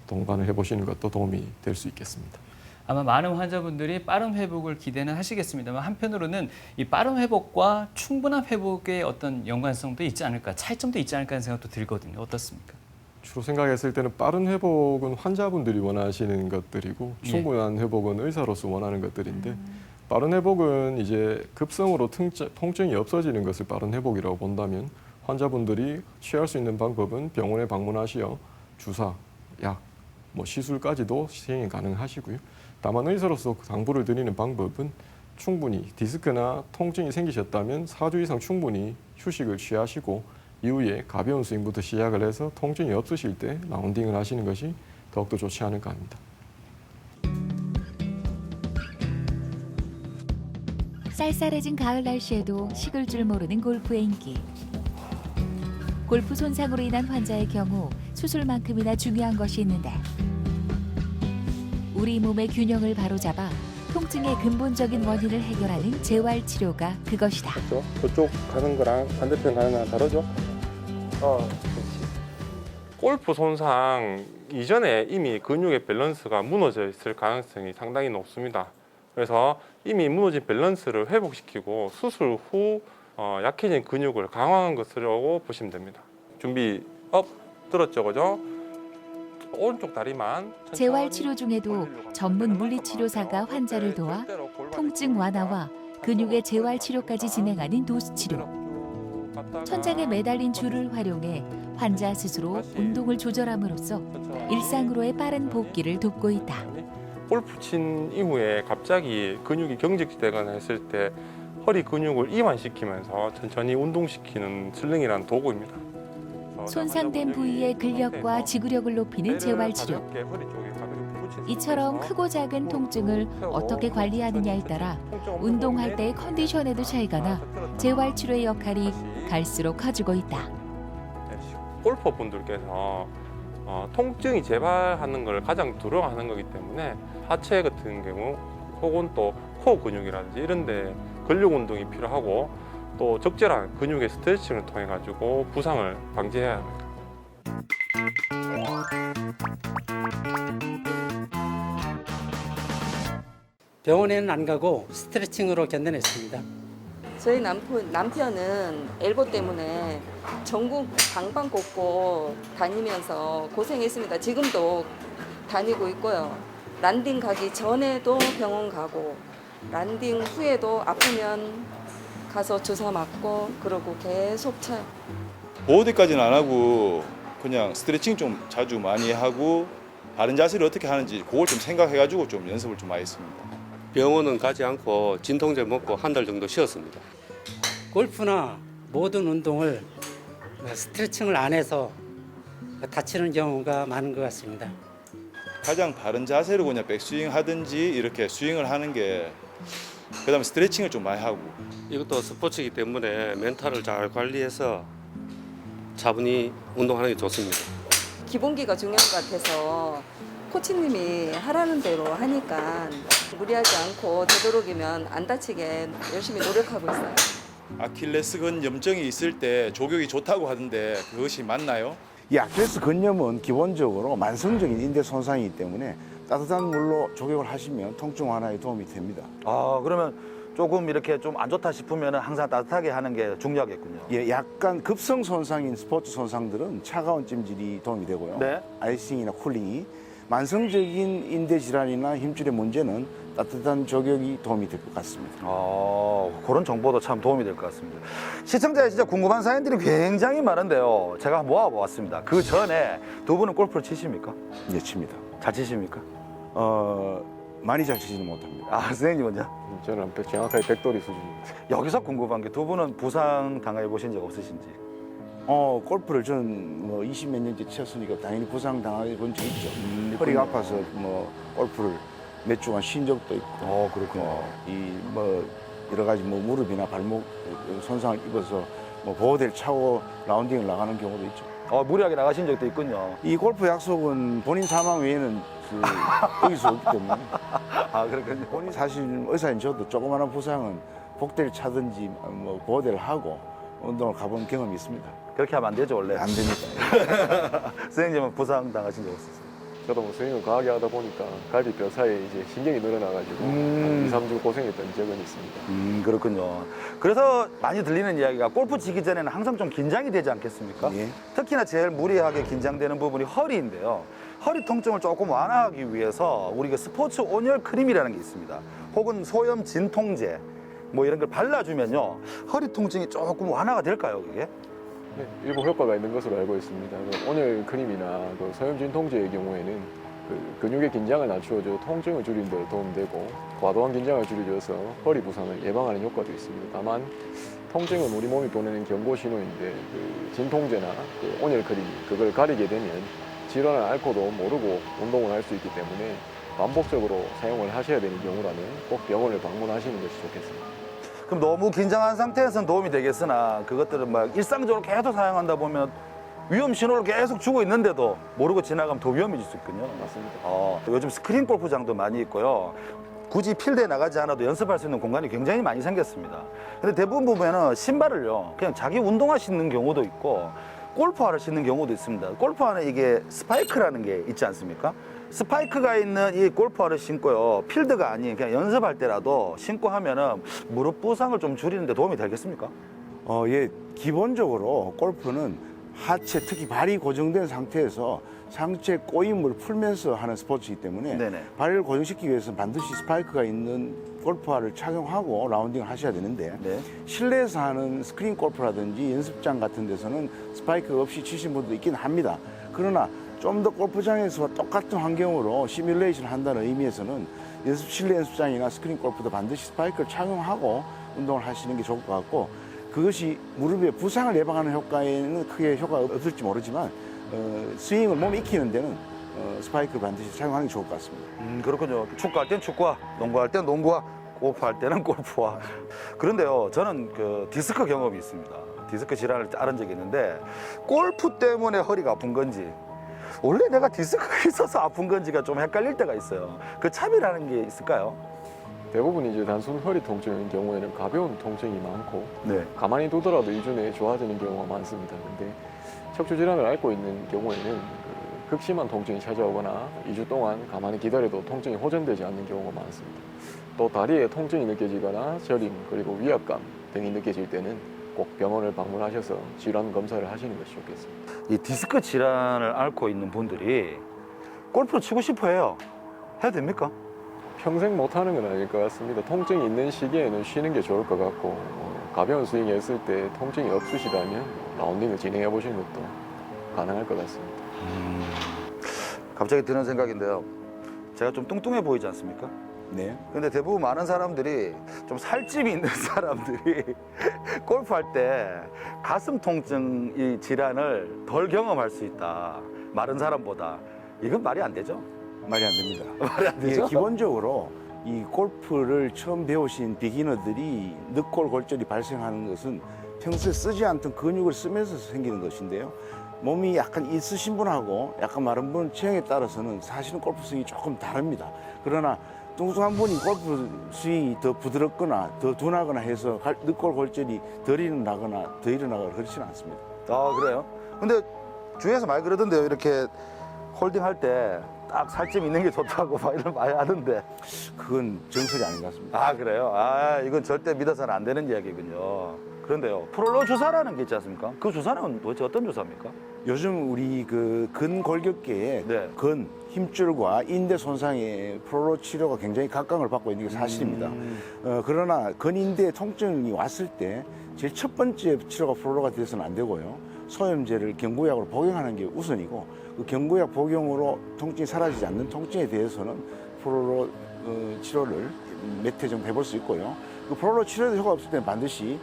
동반을 해보시는 것도 도움이 될 수 있겠습니다. 아마 많은 환자분들이 빠른 회복을 기대는 하시겠습니다만 한편으로는 이 빠른 회복과 충분한 회복의 어떤 연관성도 있지 않을까, 차이점도 있지 않을까 하는 생각도 들거든요. 어떻습니까? 주로 생각했을 때는 빠른 회복은 환자분들이 원하시는 것들이고 충분한 회복은 의사로서 원하는 것들인데 빠른 회복은 이제 급성으로 통증이 없어지는 것을 빠른 회복이라고 본다면 환자분들이 취할 수 있는 방법은 병원에 방문하시어 주사, 약, 뭐 시술까지도 시행이 가능하시고요. 다만 의사로서 당부를 드리는 방법은 충분히 디스크나 통증이 생기셨다면 4주 이상 충분히 휴식을 취하시고 이후에 가벼운 스윙부터 시작을 해서 통증이 없으실 때 라운딩을 하시는 것이 더욱더 좋지 않을까 합니다. 쌀쌀해진 가을 날씨에도 식을 줄 모르는 골프의 인기. 골프 손상으로 인한 환자의 경우 수술만큼이나 중요한 것이 있는데 우리 몸의 균형을 바로잡아 통증의 근본적인 원인을 해결하는 재활 치료가 그것이다. 그렇죠? 그쪽 가는 거랑 반대편 가는 거랑 다르죠? 그렇지. 골프 손상 이전에 이미 근육의 밸런스가 무너져 있을 가능성이 상당히 높습니다. 그래서 이미 무너진 밸런스를 회복시키고 수술 후 약해진 근육을 강화한 것이라고 보시면 됩니다. 준비 업 들었죠, 그죠? 오른쪽 다리만 재활 치료 중에도 전문 물리치료사가 환자를 도와 통증 완화와 근육의 재활 치료까지 진행하는 도수 치료. 천장에 매달린 줄을 활용해 환자 스스로 운동을 조절함으로써 일상으로의 빠른 복귀를 돕고 있다. 골프 친 이후에 갑자기 근육이 경직되거나 했을 때 허리 근육을 이완시키면서 천천히 운동시키는 슬링이라는 도구입니다. 손상된 부위의 근력과 지구력을 높이는 재활 치료. 이처럼 크고 작은 통증을 어떻게 관리하느냐에 따라 운동할 때의 컨디션에도 차이가 나 재활 치료의 역할이 갈수록 커지고 있다. 골퍼 분들께서 통증이 재발하는 걸 가장 두려워하는 거기 때문에 하체 같은 경우 혹은 또 코어 근육이라든지 이런 데 근력 운동이 필요하고 또 적절한 근육의 스트레칭을 통해 가지고 부상을 방지해야 합니다. 병원에는 안 가고 스트레칭으로 견뎌냈습니다. 저희 남편은 엘보 때문에 전국 방방곡곡 다니면서 고생했습니다. 지금도 다니고 있고요. 란딩 가기 전에도 병원 가고 란딩 후에도 아프면 가서 주사 맞고 그러고 계속 쳐요. 보호대까지는 안 하고 그냥 스트레칭 좀 자주 많이 하고 바른 자세를 어떻게 하는지 그걸 좀 생각해가지고 좀 연습을 좀 많이 했습니다. 병원은 가지 않고 진통제 먹고 한 달 정도 쉬었습니다. 골프나 모든 운동을 스트레칭을 안 해서 다치는 경우가 많은 것 같습니다. 가장 바른 자세로 그냥 백스윙 하든지 이렇게 스윙을 하는 게 그다음에 스트레칭을 좀 많이 하고 이것도 스포츠이기 때문에 멘탈을 잘 관리해서 차분히 운동하는 게 좋습니다. 기본기가 중요한 것 같아서 코치님이 하라는 대로 하니까 무리하지 않고 되도록이면 안 다치게 열심히 노력하고 있어요. 아킬레스건 염증이 있을 때 조격이 좋다고 하던데 그것이 맞나요? 이 아킬레스 건염은 기본적으로 만성적인 인대 손상이기 때문에 따뜻한 물로 조격을 하시면 통증 완화에 도움이 됩니다. 아, 그러면 조금 이렇게 좀 안 좋다 싶으면 항상 따뜻하게 하는 게 중요하겠군요. 예, 약간 급성 손상인 스포츠 손상들은 차가운 찜질이 도움이 되고요. 네. 아이싱이나 쿨링이 만성적인 인대 질환이나 힘줄의 문제는 따뜻한 조격이 도움이 될 것 같습니다. 그런 정보도 참 도움이 될 것 같습니다. 시청자에 진짜 궁금한 사연들이 굉장히 많은데요. 제가 모아보았습니다. 그 전에 두 분은 골프를 치십니까? 예, 칩니다. 잘 치십니까? 많이 잘 치지는 못합니다. 아, 선생님은요? 저는 정확하게 백돌이 수준입니다. 여기서 궁금한 게 두 분은 부상 당해 보신 적 없으신지? 골프를 저는 뭐 20몇 년째 쳤으니까 당연히 부상 당해 본 적 있죠. 허리가 아파서 뭐 골프를 몇 주간 쉰 적도 있고. 그렇군요. 뭐 여러 가지 뭐 무릎이나 발목 손상을 입어서 뭐 보호대를 차고 라운딩을 나가는 경우도 있죠. 무리하게 나가신 적도 있군요. 이 골프 약속은 본인 사망 외에는 어길 수 없기 때문에. 아, 그렇군요. 본인 사실 의사인 저도 조그마한 부상은 복대를 차든지 뭐 보호대를 하고 운동을 가본 경험이 있습니다. 그렇게 하면 안 되죠, 원래. 안 됩니다. 선생님은 부상 당하신 적 없으세요? 저도 뭐 스윙을 과하게 하다 보니까 갈비뼈 사이에 이제 신경이 늘어나가지고 한 2, 3주 고생했던 적은 있습니다. 그렇군요. 그래서 많이 들리는 이야기가 골프 치기 전에는 항상 좀 긴장이 되지 않겠습니까? 예. 특히나 제일 무리하게 긴장되는 부분이 허리인데요. 허리 통증을 조금 완화하기 위해서 우리가 스포츠 온열 크림이라는 게 있습니다. 혹은 소염 진통제 뭐 이런 걸 발라주면요. 허리 통증이 조금 완화가 될까요, 그게? 네, 일부 효과가 있는 것으로 알고 있습니다. 온열 크림이나 소염 진통제의 경우에는 근육의 긴장을 낮추어줘 통증을 줄이는 데 도움되고 과도한 긴장을 줄여줘서 허리 부상을 예방하는 효과도 있습니다. 다만 통증은 우리 몸이 보내는 경고 신호인데 진통제나 온열 크림 그걸 가리게 되면 질환을 앓고도 모르고 운동을 할 수 있기 때문에 반복적으로 사용을 하셔야 되는 경우라면 꼭 병원을 방문하시는 것이 좋겠습니다. 그럼 너무 긴장한 상태에서는 도움이 되겠으나 그것들은 막 일상적으로 계속 사용한다 보면 위험 신호를 계속 주고 있는데도 모르고 지나가면 더 위험해질 수 있군요. 맞습니다. 요즘 스크린 골프장도 많이 있고요. 굳이 필드에 나가지 않아도 연습할 수 있는 공간이 굉장히 많이 생겼습니다. 근데 대부분 보면은 신발을요, 그냥 자기 운동화 신는 경우도 있고 골프화를 신는 경우도 있습니다. 골프화는 이게 스파이크라는 게 있지 않습니까? 스파이크가 있는 이 골프화를 신고요. 필드가 아닌 그냥 연습할 때라도 신고 하면은 무릎 부상을 좀 줄이는 데 도움이 되겠습니까? 예, 기본적으로 골프는 하체, 특히 발이 고정된 상태에서 상체 꼬임을 풀면서 하는 스포츠이기 때문에 네네. 발을 고정시키기 위해서는 반드시 스파이크가 있는 골프화를 착용하고 라운딩을 하셔야 되는데 네. 실내에서 하는 스크린 골프라든지 연습장 같은 데서는 스파이크 없이 치신 분도 있긴 합니다. 그러나 좀 더 골프장에서 똑같은 환경으로 시뮬레이션을 한다는 의미에서는 실내 연습장이나 스크린 골프도 반드시 스파이크를 착용하고 운동을 하시는 게 좋을 것 같고 그것이 무릎의 부상을 예방하는 효과에는 크게 효과가 없을지 모르지만 스윙을 몸에 익히는 데는 스파이크를 반드시 사용하는 게 좋을 것 같습니다. 그렇군요. 축구할 땐 축구화, 농구할 땐 농구화, 골프할 때는 골프화. 그런데요, 저는 디스크 경험이 있습니다. 디스크 질환을 앓은 적이 있는데 골프 때문에 허리가 아픈 건지 원래 내가 디스크가 있어서 아픈 건지가 좀 헷갈릴 때가 있어요. 그 차별하는 게 있을까요? 대부분 이제 단순 허리 통증인 경우에는 가벼운 통증이 많고 네. 가만히 두더라도 2주 내에 좋아지는 경우가 많습니다. 근데 척추 질환을 앓고 있는 경우에는 극심한 통증이 찾아오거나 2주 동안 가만히 기다려도 통증이 호전되지 않는 경우가 많습니다. 또 다리에 통증이 느껴지거나 저림 그리고 위압감 등이 느껴질 때는 꼭 병원을 방문하셔서 질환 검사를 하시는 것이 좋겠습니다. 이 디스크 질환을 앓고 있는 분들이 골프를 치고 싶어 해요. 해도 됩니까? 평생 못하는 건 아닐 것 같습니다. 통증이 있는 시기에는 쉬는 게 좋을 것 같고 가벼운 스윙 했을 때 통증이 없으시다면 라운딩을 진행해 보시는 것도 가능할 것 같습니다. 갑자기 드는 생각인데요. 제가 좀 뚱뚱해 보이지 않습니까? 네. 근데 대부분 많은 사람들이 좀 살집이 있는 사람들이 골프할 때 가슴 통증 이 질환을 덜 경험할 수 있다. 마른 사람보다. 이건 말이 안 되죠? 말이 안 됩니다. 말이 안 되죠? 기본적으로 이 골프를 처음 배우신 비기너들이 늑골 골절이 발생하는 것은 평소에 쓰지 않던 근육을 쓰면서 생기는 것인데요. 몸이 약간 있으신 분하고 약간 마른 분 체형에 따라서는 사실은 골프 스윙이 조금 다릅니다. 그러나 뚱뚱한 분이 골프 스윙이 더 부드럽거나 더 둔하거나 해서 늑골 골절이 덜 일어나거나 그렇지는 않습니다. 아, 그래요? 근데 주위에서 많이 그러던데요. 이렇게 홀딩할 때 딱 살집 있는 게 좋다고 막 이런 말 하는데. 그건 정설이 아닌 것 같습니다. 아, 그래요? 아, 이건 절대 믿어서는 안 되는 이야기군요. 그런데요, 프롤로 주사라는 게 있지 않습니까? 그 주사는 도대체 어떤 주사입니까? 요즘 우리 그 근골격계에 네. 힘줄과 인대 손상의 프롤로 치료가 굉장히 각광을 받고 있는 게 사실입니다. 그러나 근인대 통증이 왔을 때 제일 첫 번째 치료가 프롤로가 돼서는 안 되고요. 소염제를 경구약으로 복용하는 게 우선이고 그 경구약 복용으로 통증이 사라지지 않는 통증에 대해서는 프롤로 치료를 몇 회 정도 해볼 수 있고요. 그 프롤로 치료에도 효과 없을 때는 반드시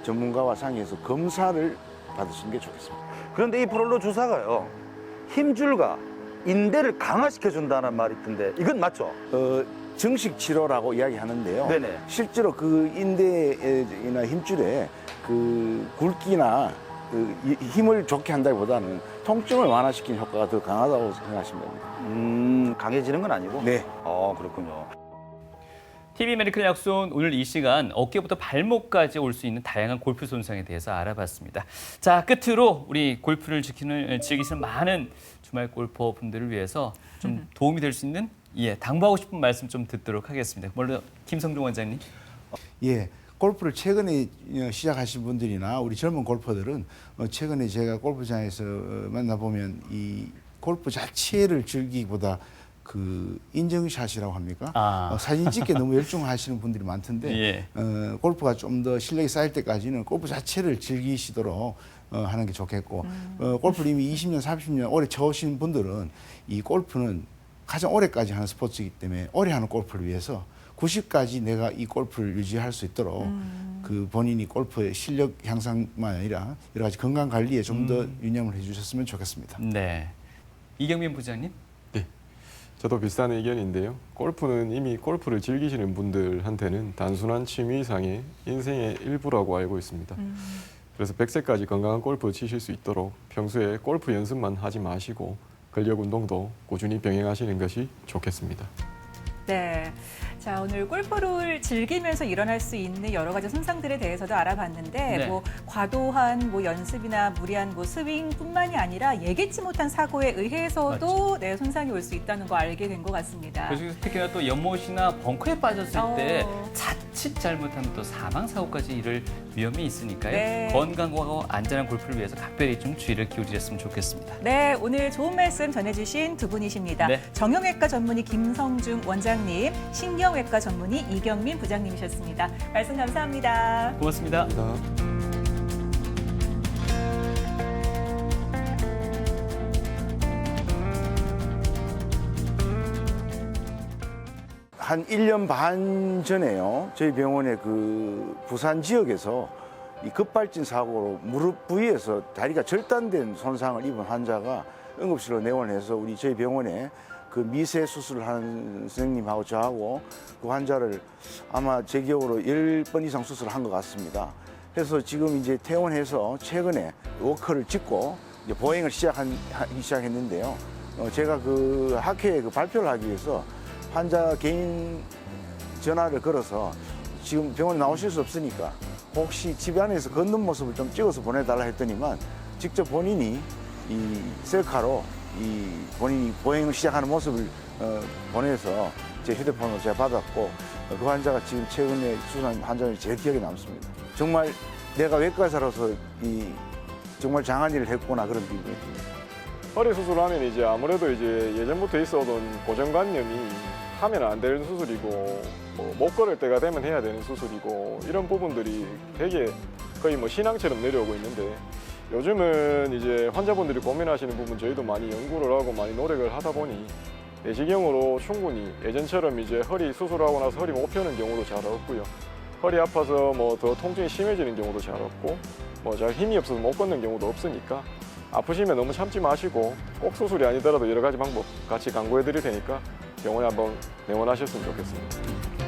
전문가와 상의해서 검사를 받으시는 게 좋겠습니다. 그런데 이 프롤로 주사가요, 힘줄과 인대를 강화시켜준다는 말이 있던데, 이건 맞죠? 정식 치료라고 이야기하는데요. 네네. 실제로 그 인대나 힘줄에 그 굵기나 그 힘을 좋게 한다기보다는 통증을 완화시키는 효과가 더 강하다고 생각하시면 됩니다. 강해지는 건 아니고? 네. 그렇군요. TV 메디컬 약손 오늘 이 시간 어깨부터 발목까지 올 수 있는 다양한 골프 손상에 대해서 알아봤습니다. 자, 끝으로 우리 골프를 즐기시는 많은 주말 골퍼 분들을 위해서 좀 도움이 될 수 있는 당부하고 싶은 말씀 좀 듣도록 하겠습니다. 먼저 김성중 원장님. 예. 골프를 최근에 시작하신 분들이나 우리 젊은 골퍼들은 최근에 제가 골프장에서 만나보면 이 골프 자체를 즐기기보다 그 인증샷이라고 합니까? 사진 찍기에 너무 열중하시는 분들이 많던데 예. 골프가 좀 더 실력이 쌓일 때까지는 골프 자체를 즐기시도록 하는 게 좋겠고 골프를 이미 20년, 30년 오래 쳐오신 분들은 이 골프는 가장 오래까지 하는 스포츠이기 때문에 오래 하는 골프를 위해서 90까지 내가 이 골프를 유지할 수 있도록 그 본인이 골프의 실력 향상만 아니라 여러 가지 건강 관리에 좀 더 유념을 해주셨으면 좋겠습니다. 네, 이경민 부장님. 네, 저도 비슷한 의견인데요. 골프는 이미 골프를 즐기시는 분들한테는 단순한 취미 이상의 인생의 일부라고 알고 있습니다. 그래서 100세까지 건강한 골프 치실 수 있도록 평소에 골프 연습만 하지 마시고 근력 운동도 꾸준히 병행하시는 것이 좋겠습니다. 네. 자, 오늘 골프를 즐기면서 일어날 수 있는 여러 가지 손상들에 대해서도 알아봤는데 네. 뭐 과도한 연습이나 무리한 스윙뿐만이 아니라 예기치 못한 사고에 의해서도 손상이 올 수 있다는 거 알게 된 것 같습니다. 그래서 특히나 또 연못이나 벙커에 빠졌을 때 자칫 잘못하면 또 사망 사고까지 이를 위험이 있으니까요. 네. 건강과 안전한 골프를 위해서 각별히 좀 주의를 기울이셨으면 좋겠습니다. 네, 오늘 좋은 말씀 전해주신 두 분이십니다. 네. 정형외과 전문의 김성중 원장님, 신경외과 전문의 이경민 부장님이셨습니다. 말씀 감사합니다. 고맙습니다. 감사합니다. 한 1년 반 전에요. 저희 병원의 그 부산 지역에서 이 급발진 사고로 무릎 부위에서 다리가 절단된 손상을 입은 환자가 응급실로 내원해서 저희 병원에 그 미세 수술을 하는 선생님하고 저하고 그 환자를 아마 제 기억으로 10번 이상 수술을 한 것 같습니다. 그래서 지금 이제 퇴원해서 최근에 워커를 짓고 이제 보행을 하기 시작했는데요. 제가 그 학회에 그 발표를 하기 위해서 환자 개인 전화를 걸어서 지금 병원에 나오실 수 없으니까 혹시 집 안에서 걷는 모습을 좀 찍어서 보내달라 했더니만 직접 본인이 이 셀카로 본인이 보행을 시작하는 모습을 보내서 제 휴대폰으로 제가 받았고 그 환자가 지금 최근에 수술한 환자가 제일 기억에 남습니다. 정말 내가 외과의사로서 정말 장한 일을 했구나 그런 기분이 듭니다. 허리 수술하면 이제 아무래도 이제 예전부터 있어오던 고정관념이 하면 안 되는 수술이고 못 걸을 때가 되면 해야 되는 수술이고 이런 부분들이 되게 거의 뭐 신앙처럼 내려오고 있는데 요즘은 이제 환자분들이 고민하시는 부분 저희도 많이 연구를 하고 많이 노력을 하다 보니 내시경으로 충분히 예전처럼 이제 허리 수술하고 나서 허리 못 펴는 경우도 잘 없고요. 허리 아파서 뭐 더 통증이 심해지는 경우도 잘 없고 뭐 잘 힘이 없어서 못 걷는 경우도 없으니까 아프시면 너무 참지 마시고 꼭 수술이 아니더라도 여러 가지 방법 같이 강구해 드릴 테니까 병원에 한번 내원하셨으면 좋겠습니다.